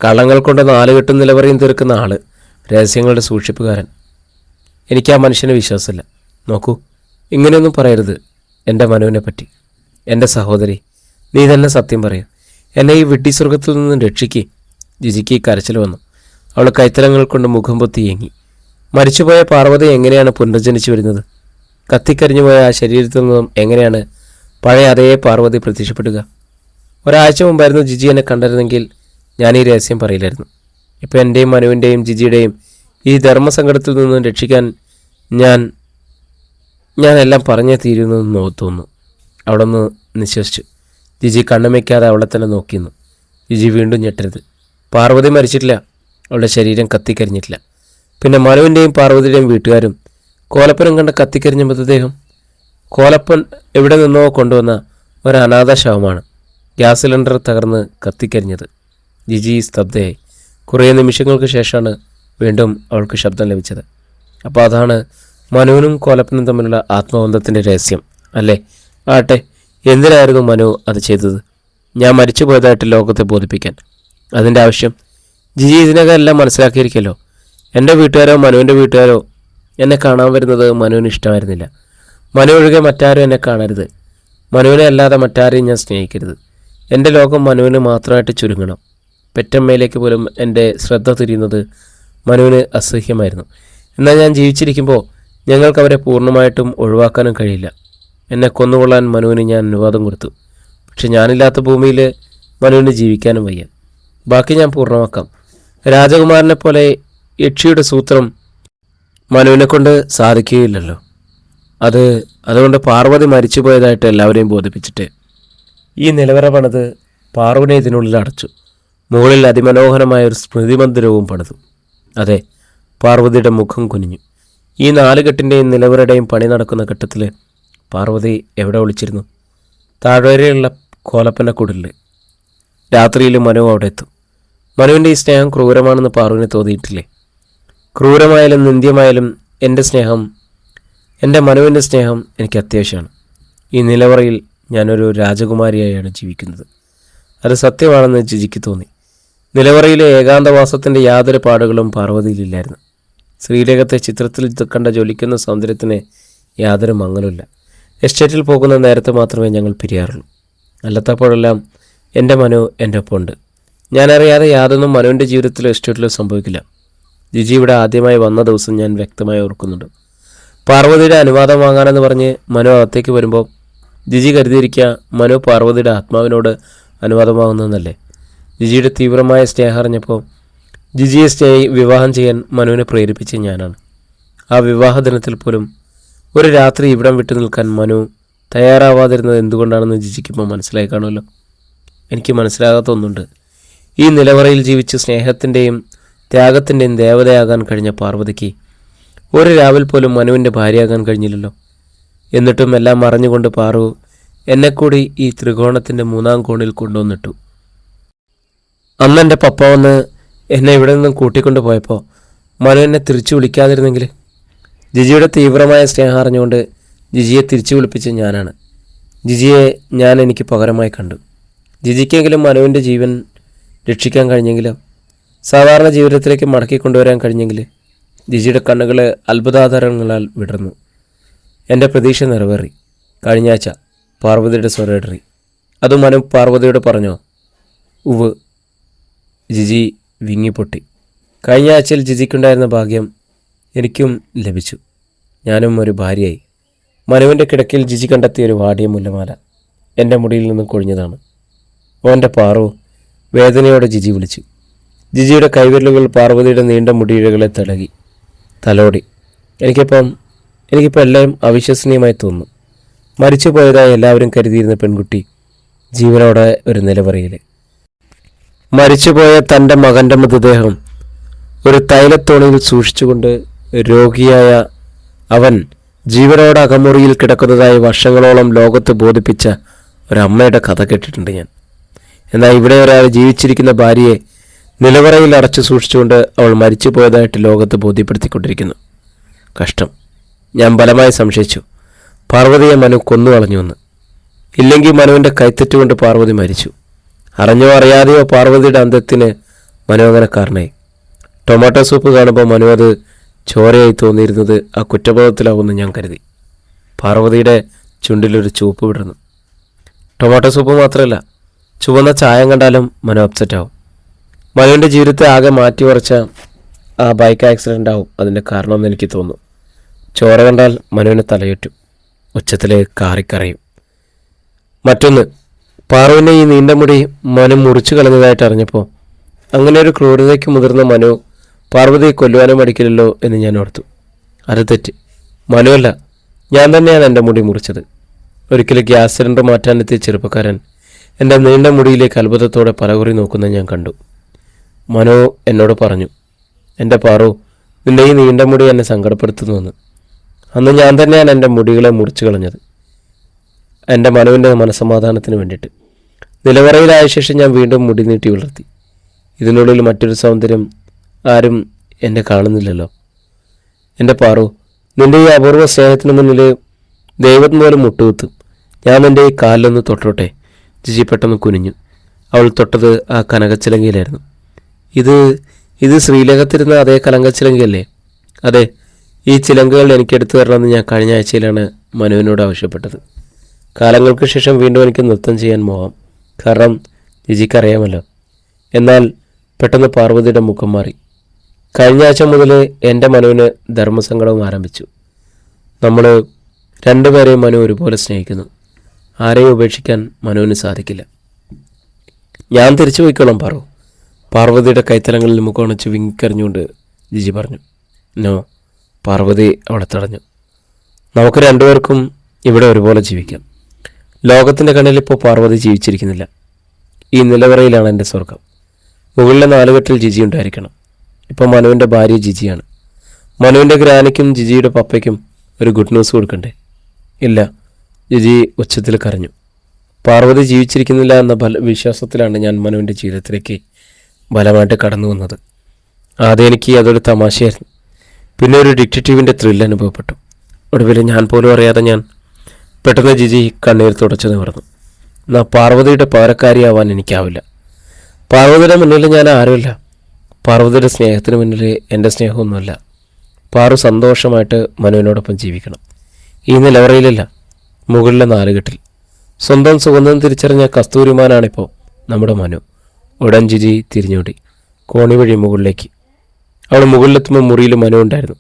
കള്ളങ്ങൾ കൊണ്ട് 4 കെട്ടും നിലവറയും തീർക്കുന്ന ആള്, രഹസ്യങ്ങളുടെ സൂക്ഷിപ്പുകാരൻ. എനിക്ക് ആ മനുഷ്യനെ വിശ്വാസമില്ല. നോക്കൂ, ഇങ്ങനെയൊന്നും പറയരുത് എൻ്റെ മനുവിനെ പറ്റി. എൻ്റെ സഹോദരി, നീ തന്നെ സത്യം പറയൂ. എന്നെ ഈ വിഡ്ഢി സ്വർഗത്തിൽ നിന്നും രക്ഷിക്ക്. ജിജിക്ക് കരച്ചിൽ വന്നു. അവൾ കൈത്തലങ്ങൾ കൊണ്ട് മുഖം പൊത്തി ഏങ്ങി. മരിച്ചുപോയ പാർവതി എങ്ങനെയാണ് പുനർജനിച്ചു വരുന്നത്? കത്തിക്കരിഞ്ഞുപോയ ആ ശരീരത്തിൽ നിന്നും എങ്ങനെയാണ് പഴയ അതേ പാർവതി പ്രത്യക്ഷപ്പെടുക? ഒരാഴ്ച മുമ്പായിരുന്നു ജിജി എന്നെ കണ്ടിരുന്നെങ്കിൽ ഞാൻ ഈ രഹസ്യം പറയില്ലായിരുന്നു. ഇപ്പോൾ എൻ്റെയും മനുവിൻ്റെയും ജിജിയുടെയും ഈ ധർമ്മസങ്കടത്തിൽ നിന്നും രക്ഷിക്കാൻ ഞാൻ എല്ലാം പറഞ്ഞേ തീരുന്നതെന്ന് തോന്നുന്നു. അവിടെ നിന്ന് നിശ്വസിച്ചു. ജിജി കണ്ണുമയ്ക്കാതെ അവളെ തന്നെ നോക്കിയിരുന്നു. ജിജി വീണ്ടും ഞെട്ടരുത്. പാർവതി മരിച്ചിട്ടില്ല. അവളുടെ ശരീരം കത്തിക്കരിഞ്ഞിട്ടില്ല. പിന്നെ മനുവിൻ്റെയും പാർവതിയുടെയും വീട്ടുകാരും കോലപ്പനം കണ്ട കത്തിക്കരിഞ്ഞ മൃതദേഹം. കോലപ്പൻ എവിടെ നിന്നോ കൊണ്ടുവന്ന ഒരു അനാഥ ശവമാണ്. ഗ്യാസ് സിലിണ്ടർ തകർന്ന് കത്തിക്കരിഞ്ഞത്. ജിജി സ്തബ്ധയായി. കുറേ നിമിഷങ്ങൾക്ക് ശേഷമാണ് വീണ്ടും അവൾക്ക് ശബ്ദം ലഭിച്ചത്. അപ്പോൾ അതാണ് മനുവിനും കോലപ്പനും തമ്മിലുള്ള ആത്മബന്ധത്തിൻ്റെ രഹസ്യം അല്ലേ? ആട്ടെ, എന്തിനായിരുന്നു മനു അത് ചെയ്തത്? ഞാൻ മരിച്ചു പോയതായിട്ട് ലോകത്തെ ബോധിപ്പിക്കാൻ. അതിൻ്റെ ആവശ്യം? ജിജി ഇതിനകം എല്ലാം മനസ്സിലാക്കിയിരിക്കല്ലോ. എൻ്റെ വീട്ടുകാരോ മനുവിൻ്റെ വീട്ടുകാരോ എന്നെ കാണാൻ വരുന്നത് മനുവിന് ഇഷ്ടമായിരുന്നില്ല. മനു ഒഴികെ മറ്റാരും എന്നെ കാണരുത്. മനുവിനെ അല്ലാതെ മറ്റാരെയും ഞാൻ സ്നേഹിക്കരുത്. എൻ്റെ ലോകം മനുവിന് മാത്രമായിട്ട് ചുരുങ്ങണം. പെറ്റമ്മയിലേക്ക് പോലും എൻ്റെ ശ്രദ്ധ തിരിയുന്നത് മനുവിന് അസഹ്യമായിരുന്നു. എന്നാൽ ഞാൻ ജീവിച്ചിരിക്കുമ്പോൾ ഞങ്ങൾക്ക് അവരെ പൂർണ്ണമായിട്ടും ഒഴിവാക്കാനും കഴിയില്ല. എന്നെ കൊന്നുകൊള്ളാൻ മനുവിന് ഞാൻ അനുവാദം കൊടുത്തു. പക്ഷെ ഞാനില്ലാത്ത ഭൂമിയിൽ മനുവിന് ജീവിക്കാനും വയ്യ. ബാക്കി ഞാൻ പൂർണ്ണമാക്കാം. രാജകുമാരനെ പോലെ യക്ഷിയുടെ സൂത്രം മനുവിനെ കൊണ്ട് സാധിക്കുകയില്ലല്ലോ. അതുകൊണ്ട് പാർവതി മരിച്ചുപോയതായിട്ട് എല്ലാവരെയും ബോധിപ്പിച്ചിട്ട് ഈ നിലവറ പണിത് പാർവനെ ഇതിനുള്ളിൽ അടച്ചു. മുകളിൽ അതിമനോഹരമായ ഒരു സ്മൃതി മന്ദിരവും പണിതു. അതെ, പാർവതിയുടെ മുഖം കുനിഞ്ഞു. ഈ 4 കെട്ടിൻ്റെയും നിലവറയുടെയും പണി നടക്കുന്ന ഘട്ടത്തിൽ പാർവതി എവിടെ ഒളിച്ചിരുന്നു? താഴ്വരയിലുള്ള കോലപ്പൻ്റെ കുടിലിൽ. രാത്രിയിൽ മനു അവിടെ എത്തും. മനുവിൻ്റെ ഈ സ്നേഹം ക്രൂരമാണെന്ന് പാർവന് തോന്നിയിട്ടില്ലേ? ക്രൂരമായാലും നിന്ദ്യമായാലും എൻ്റെ മനുവിൻ്റെ സ്നേഹം എനിക്ക് അത്യാവശ്യമാണ്. ഈ നിലവറയിൽ ഞാനൊരു രാജകുമാരിയായാണ് ജീവിക്കുന്നത്. അത് സത്യമാണെന്ന് ജിജിക്ക് തോന്നി. നിലവറയിലെ ഏകാന്തവാസത്തിൻ്റെ യാതൊരു പാടുകളും പാർവതിയിലില്ലായിരുന്നു. ശ്രീലേഖത്തെ ചിത്രത്തിൽ കണ്ട ജ്വലിക്കുന്ന സൗന്ദര്യത്തിന് യാതൊരു മങ്ങലുമില്ല. എസ്റ്റേറ്റിൽ പോകുന്ന നേരത്തെ മാത്രമേ ഞങ്ങൾ പിരിയാറുള്ളൂ. അല്ലാത്തപ്പോഴെല്ലാം എൻ്റെ മനു എൻ്റെ ഒപ്പമുണ്ട്. ഞാനറിയാതെ യാതൊന്നും മനുവിൻ്റെ ജീവിതത്തിലോ എസ്റ്റേറ്റിലോ സംഭവിക്കില്ല. ജിജി ഇവിടെ ആദ്യമായി വന്ന ദിവസം ഞാൻ വ്യക്തമായി ഓർക്കുന്നുണ്ട്. പാർവതിയുടെ അനുവാദം വാങ്ങാനെന്ന് പറഞ്ഞ് മനു അകത്തേക്ക് വരുമ്പോൾ ജിജി കരുതിയിരിക്കുക മനു പാർവതിയുടെ ആത്മാവിനോട് അനുവാദം വാങ്ങുന്നതെന്നല്ലേ. ജിജിയുടെ തീവ്രമായ സ്നേഹം അറിഞ്ഞപ്പോൾ ജിജിയെ വിവാഹം ചെയ്യാൻ മനുവിനെ പ്രേരിപ്പിച്ച് ഞാനാണ്. ആ വിവാഹ ദിനത്തിൽ പോലും ഒരു രാത്രി ഇവിടം വിട്ടു നിൽക്കാൻ മനു തയ്യാറാവാതിരുന്നത് എന്തുകൊണ്ടാണെന്ന് ജിജിക്കിപ്പോൾ മനസ്സിലായി കാണുമല്ലോ. എനിക്ക് മനസ്സിലാകാത്ത ഒന്നുണ്ട്. ഈ നിലവറയിൽ ജീവിച്ച് സ്നേഹത്തിൻ്റെയും ത്യാഗത്തിൻ്റെയും ദേവതയാകാൻ കഴിഞ്ഞ പാർവതിക്ക് ഒരു രാവിൽ പോലും മനുവിൻ്റെ ഭാര്യയാകാൻ കഴിഞ്ഞില്ലല്ലോ. എന്നിട്ടും എല്ലാം മറഞ്ഞുകൊണ്ട് പാറു എന്നെക്കൂടി ഈ ത്രികോണത്തിൻ്റെ 3-ാം കോണിൽ കൊണ്ടുവന്നിട്ടു. അന്ന് എൻ്റെ പപ്പ വന്ന് എന്നെ ഇവിടെ നിന്നും കൂട്ടിക്കൊണ്ടു പോയപ്പോൾ മനു എന്നെ തിരിച്ചു വിളിക്കാതിരുന്നെങ്കിൽ? ജിജിയുടെ തീവ്രമായ സ്നേഹം അറിഞ്ഞുകൊണ്ട് ജിജിയെ തിരിച്ചു വിളിപ്പിച്ച് ഞാനാണ്. ജിജിയെ ഞാൻ എനിക്ക് പകരമായി കണ്ടു. ജിജിക്കെങ്കിലും മനുവിൻ്റെ ജീവൻ രക്ഷിക്കാൻ കഴിഞ്ഞെങ്കിലോ, സാധാരണ ജീവിതത്തിലേക്ക് മടക്കിക്കൊണ്ടുവരാൻ കഴിഞ്ഞെങ്കിൽ? ജിജിയുടെ കണ്ണുകൾ അത്ഭുതാധാരങ്ങളാൽ വിടർന്നു. എൻ്റെ പ്രതീക്ഷ നിറവേറി. കഴിഞ്ഞ ആഴ്ച പാർവതിയുടെ സ്വരേടറി. അത് മനു പാർവതിയോട് പറഞ്ഞോ? ഉവ്. ജിജി വിങ്ങിപ്പൊട്ടി. കഴിഞ്ഞ ആഴ്ചയിൽ ജിജിക്കുണ്ടായിരുന്ന ഭാഗ്യം എനിക്കും ലഭിച്ചു. ഞാനും ഒരു ഭാര്യയായി. മനുവിൻ്റെ കിടക്കയിൽ ജിജി കണ്ടെത്തിയ ഒരു വാടിയ മുല്ലമാല എൻ്റെ മുടിയിൽ നിന്നും കൊഴിഞ്ഞതാണ്. ഓൻ്റെ പാറു, വേദനയോടെ ജിജി വിളിച്ചു. ജിജിയുടെ കൈവിരലുകൾ പാർവതിയുടെ നീണ്ട മുടിയിഴകളെ തലോടി. എനിക്കിപ്പോൾ എല്ലാം അവിശ്വസനീയമായി തോന്നുന്നു. മരിച്ചു പോയതായി എല്ലാവരും കരുതിയിരുന്ന പെൺകുട്ടി ജീവനോടെ ഒരു നിലവറയിൽ. മരിച്ചുപോയ തൻ്റെ മകൻ്റെ മൃതദേഹം ഒരു തൈലത്തോണിയിൽ സൂക്ഷിച്ചുകൊണ്ട് രോഗിയായ അവൻ ജീവനോടെ അകമുറിയിൽ കിടക്കുന്നതായി വർഷങ്ങളോളം ലോകത്ത് ബോധിപ്പിച്ച ഒരമ്മയുടെ കഥ കേട്ടിട്ടുണ്ട് ഞാൻ. എന്നാൽ ഇവിടെ ഒരാൾ ജീവിച്ചിരിക്കുന്ന ഭാര്യയെ നിലവറയിൽ അടച്ചു സൂക്ഷിച്ചുകൊണ്ട് അവൾ മരിച്ചു പോയതായിട്ട് ലോകത്ത് ബോധ്യപ്പെടുത്തിക്കൊണ്ടിരിക്കുന്നു. കഷ്ടം. ഞാൻ ബലമായി സംശയിച്ചു പാർവതിയെ മനു കൊന്നു കളഞ്ഞുവെന്ന്. ഇല്ലെങ്കിൽ മനുവിൻ്റെ കൈത്തെറ്റുകൊണ്ട് പാർവതി മരിച്ചു. അറിഞ്ഞോ അറിയാതെയോ പാർവതിയുടെ അന്ത്യത്തിന് മനു അങ്ങനെ കാരണമായി. ടൊമാറ്റോ സൂപ്പ് കാണുമ്പോൾ മനു അത് ചോരയായി തോന്നിയിരുന്നത് ആ കുറ്റബോധത്തിലാവുമെന്ന് ഞാൻ കരുതി. പാർവതിയുടെ ചുണ്ടിലൊരു ചുവപ്പ് വിടുന്നു. ടൊമാറ്റോ സൂപ്പ് മാത്രമല്ല, ചുവന്ന ചായം കണ്ടാലും മനു അപ്സെറ്റാവും. മനുവിൻ്റെ ജീവിതത്തെ ആകെ മാറ്റിമറിച്ച ആ ബൈക്ക് ആക്സിഡൻ്റ് ആവും അതിൻ്റെ കാരണമെന്ന് എനിക്ക് തോന്നുന്നു. ചോര കണ്ടാൽ മനുവിന് തലയുറ്റും, ഉച്ചത്തിൽ കാറിക്കറയും. മറ്റൊന്ന്, പാറുവിനെ ഈ നീണ്ട മുടി മനു മുറിച്ചു കളഞ്ഞതായിട്ട് അറിഞ്ഞപ്പോൾ അങ്ങനെ ഒരു ക്രൂരതയ്ക്ക് മുതിർന്ന മനു പാർവതിയെ കൊല്ലുവാനും മടിക്കില്ലല്ലോ എന്ന് ഞാൻ ഓർത്തു. അത് തെറ്റ്. മനുവല്ല, ഞാൻ തന്നെയാണ് എൻ്റെ മുടി മുറിച്ചത്. ഒരിക്കലും ഗ്യാസ് സിലിണ്ടർ മാറ്റാനെത്തിയ ചെറുപ്പക്കാരൻ എൻ്റെ നീണ്ട മുടിയിലേക്ക് അത്ഭുതത്തോടെ പലകുറി നോക്കുന്നത് ഞാൻ കണ്ടു. മനു എന്നോട് പറഞ്ഞു, എൻ്റെ പാറു, നിൻ്റെ ഈ നീണ്ട മുടി എന്നെ സങ്കടപ്പെടുത്തുന്നുവെന്ന്. അന്ന് ഞാൻ തന്നെയാണ് എൻ്റെ മുടികളെ മുറിച്ചു കളഞ്ഞത്, എൻ്റെ മനുവിൻ്റെ മനസ്സമാധാനത്തിന് വേണ്ടിയിട്ട്. നിലവറയിലായ ശേഷം ഞാൻ വീണ്ടും മുടി നീട്ടി വളർത്തി. ഇതിനുള്ളിൽ മറ്റൊരു സൗന്ദര്യം ആരും എന്നെ കാണുന്നില്ലല്ലോ. എൻ്റെ പാറു, നിൻ്റെ ഈ അപൂർവ സ്നേഹത്തിന് മുന്നിൽ ദൈവത്തിന് പോലും മുട്ടുകുത്തും. ഞാൻ നിൻ്റെ ഈ കാലിലൊന്ന് തൊട്ടോട്ടെ. ജിജി പെട്ടെന്ന് കുനിഞ്ഞു. അവൾ തൊട്ടത് ആ കനകച്ചിലങ്കയിലായിരുന്നു. ഇത് ശ്രീലകത്തിരുന്ന അതേ കനകച്ചിലങ്കയല്ലേ? അതെ, ഈ ചിലങ്കകൾ എനിക്ക് എടുത്തു തരണമെന്ന് ഞാൻ കഴിഞ്ഞ ആഴ്ചയിലാണ് മനുവിനോട് ആവശ്യപ്പെട്ടത്. കാലങ്ങൾക്ക് ശേഷം വീണ്ടും എനിക്ക് നൃത്തം ചെയ്യാൻ മോഹം. കാരണം ജിജിക്കറിയാമല്ലോ. എന്നാൽ പെട്ടെന്ന് പാർവതിയുടെ മുഖം മാറി. കഴിഞ്ഞ ആഴ്ച മുതൽ എൻ്റെ മനുവിന് ധർമ്മസങ്കടവും ആരംഭിച്ചു. നമ്മൾ രണ്ടുപേരെയും മനു ഒരുപോലെ സ്നേഹിക്കുന്നു. ആരെയും ഉപേക്ഷിക്കാൻ മനുവിന് സാധിക്കില്ല. ഞാൻ തിരിച്ചു പോയിക്കോളാം പാറു. പാർവതിയുടെ കൈത്തലങ്ങളിൽ മുഖമണച്ച് വിങ്ങിക്കറിഞ്ഞുകൊണ്ട് ജിജി പറഞ്ഞു. നോ, പാർവതി അവളെ തടഞ്ഞു. നമുക്ക് രണ്ടുപേർക്കും ഇവിടെ ഒരുപോലെ ജീവിക്കാം. ലോകത്തിൻ്റെ കണ്ണിൽ ഇപ്പോൾ പാർവതി ജീവിച്ചിരിക്കുന്നില്ല. ഈ നിലവറയിലാണ് എൻ്റെ സ്വർഗം. മുകളിലെ നാലുകെട്ടിൽ ജിജി ഉണ്ടായിരിക്കണം. ഇപ്പോൾ മനുവിൻ്റെ ഭാര്യ ജിജിയാണ്. മനുവിൻ്റെ ഗ്രാനിക്കും ജിജിയുടെ പപ്പയ്ക്കും ഒരു ഗുഡ് ന്യൂസ് കൊടുക്കണ്ടേ? ഇല്ല, ജിജി ഉച്ചത്തിൽ കരഞ്ഞു. പാർവതി ജീവിച്ചിരിക്കുന്നില്ല എന്ന വിശ്വാസത്തിലാണ് ഞാൻ മനുവിൻ്റെ ജീവിതത്തിലേക്ക് ബലമായിട്ട് കടന്നു വന്നത്. ആദ്യം എനിക്ക് അതൊരു തമാശയായിരുന്നു. പിന്നെ ഒരു ഡിറ്റക്റ്റീവിൻ്റെ ത്രില്ല് അനുഭവപ്പെട്ടു. ഒടുവിൽ ഞാൻ പോലും അറിയാതെ ഞാൻ പെട്ടെന്ന് ജിജി കണ്ണീർ തുടച്ചു നിവർന്നു. എന്നാൽ പാർവതിയുടെ പകരക്കാരിയാവാൻ എനിക്കാവില്ല. പാർവതിയുടെ മുന്നിൽ ഞാൻ ആരുമില്ല. പാർവതിയുടെ സ്നേഹത്തിന് മുന്നിൽ എൻ്റെ സ്നേഹമൊന്നുമല്ല. പാറു സന്തോഷമായിട്ട് മനുവിനോടൊപ്പം ജീവിക്കണം. ഈ നിലവറയിലല്ല, മുകളിലെ നാലുകെട്ടിൽ. സ്വന്തം സുഗന്ധം തിരിച്ചറിഞ്ഞ കസ്തൂരിമാനാണിപ്പോൾ നമ്മുടെ മനു. ഉടൻ ജിജി തിരിഞ്ഞോടി കോണി വഴി മുകളിലേക്ക്. അവൾ മുകളിലെത്തുമ്പോൾ മുറിയിൽ മനു ഉണ്ടായിരുന്നു,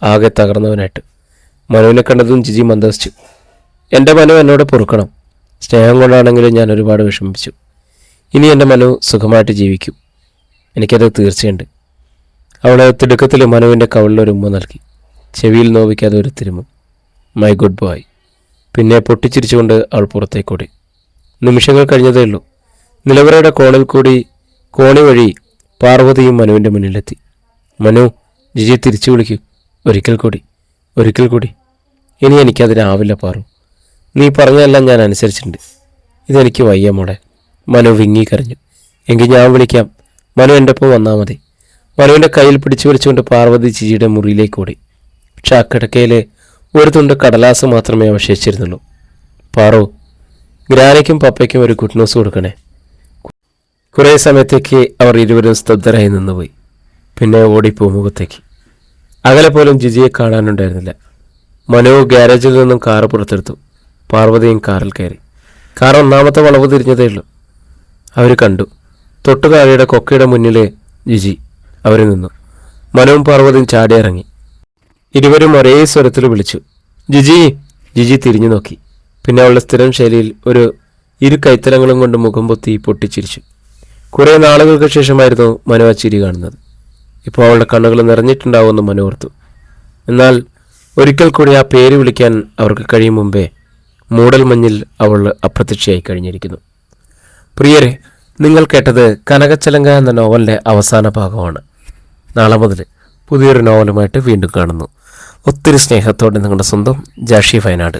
ആകെ തകർന്നവനായിട്ട്. മനുവിനെ കണ്ടതും ജിജി മന്ദസിച്ചു. എൻ്റെ മനു എന്നോട് പൊറുക്കണം. സ്നേഹം കൊണ്ടാണെങ്കിലും ഞാൻ ഒരുപാട് വിഷമിപ്പിച്ചു. ഇനി എൻ്റെ മനു സുഖമായിട്ട് ജീവിക്കും, എനിക്കത് തീർച്ചയുണ്ട്. അവൾ തിടുക്കത്തിൽ മനുവിൻ്റെ കവിളിലൊരു ഉമ്മ നൽകി. ചെവിയിൽ നോവിക്കാതെ ഒരു തിരുമും. My good boy. പിന്നെ പൊട്ടിച്ചിരിച്ചുകൊണ്ട് അവൾ പുറത്തേക്കൂടി. നിമിഷങ്ങൾ കഴിഞ്ഞതേ ഉള്ളൂ. നിലവറയുടെ കോണി വഴി പാർവതിയും മനുവിൻ്റെ മുന്നിലെത്തി. മനു, ജിജി തിരിച്ചു വിളിക്കൂ. ഒരിക്കൽ കൂടി. ഇനി എനിക്കതിനാവില്ല പാറു. നീ പറഞ്ഞതെല്ലാം ഞാൻ അനുസരിച്ചിട്ടുണ്ട്. ഇതെനിക്ക് വയ്യ മോളെ. മനു വിങ്ങി കരഞ്ഞു. എങ്കിൽ ഞാൻ വിളിക്കാം. മനു എൻ്റെ ഒപ്പം വന്നാൽ മതി. മനുവിൻ്റെ കയ്യിൽ പിടിച്ചു വലിച്ചുകൊണ്ട് പാർവതി ജിജിയുടെ മുറിയിലേക്ക് ഓടി. പക്ഷെ ആ കിടക്കയിൽ ഒരു തുണ്ട് കടലാസ് മാത്രമേ അവശേഷിച്ചിരുന്നുള്ളൂ. പാറു, ഗ്രാനിക്കും പപ്പയ്ക്കും ഒരു ഗുഡ് ന്യൂസ് കൊടുക്കണേ. കുറേ സമയത്തേക്ക് അവർ ഇരുവരും സ്തബ്ധരായി നിന്നുപോയി. പിന്നെ ഓടി പൂമുഖത്തേക്ക്. അകലെ പോലും ജിജിയെ കാണാനുണ്ടായിരുന്നില്ല. മനു ഗ്യാരേജിൽ നിന്നും കാറ് പുറത്തെടുത്തു. പാർവതിയും കാറിൽ കയറി. കാർ ഒന്നാമത്തെ വളവ് തിരിഞ്ഞതേ ഉള്ളൂ. അവർ കണ്ടു. തൊട്ടുതാഴെയുടെ കൊക്കയുടെ മുന്നിലെ ജിജി. അവർ നിന്നു. മനുവും പാർവതിയും ചാടിയിറങ്ങി. ഇരുവരും ഒരേ സ്വരത്തിൽ വിളിച്ചു, ജിജി. ജിജി തിരിഞ്ഞു നോക്കി. പിന്നെ അവളുടെ സ്ഥിരം ശൈലിയിൽ ഇരു കൈത്തലങ്ങളും കൊണ്ട് മുഖം പൊത്തി പൊട്ടിച്ചിരിച്ചു. കുറേ നാളുകൾക്ക് ശേഷമായിരുന്നു മനു ആ ചിരി കാണുന്നത്. ഇപ്പോൾ അവളുടെ കണ്ണുകൾ നിറഞ്ഞിട്ടുണ്ടാവുമെന്ന് മനു ഓർത്തു. എന്നാൽ ഒരിക്കൽ കൂടി ആ പേര് വിളിക്കാൻ അവർക്ക് കഴിയും മുമ്പേ മൂടൽ മഞ്ഞിൽ അവൾ അപ്രത്യക്ഷയായി കഴിഞ്ഞിരിക്കുന്നു. പ്രിയരെ, നിങ്ങൾ കേട്ടത് കനകച്ചലങ്ക എന്ന നോവലിൻ്റെ അവസാന ഭാഗമാണ്. നാളെ മുതൽ പുതിയൊരു നോവലുമായിട്ട് വീണ്ടും കാണുന്നു. ഒത്തിരി സ്നേഹത്തോടെ നിങ്ങളുടെ സ്വന്തം ജാഷി വയനാട്.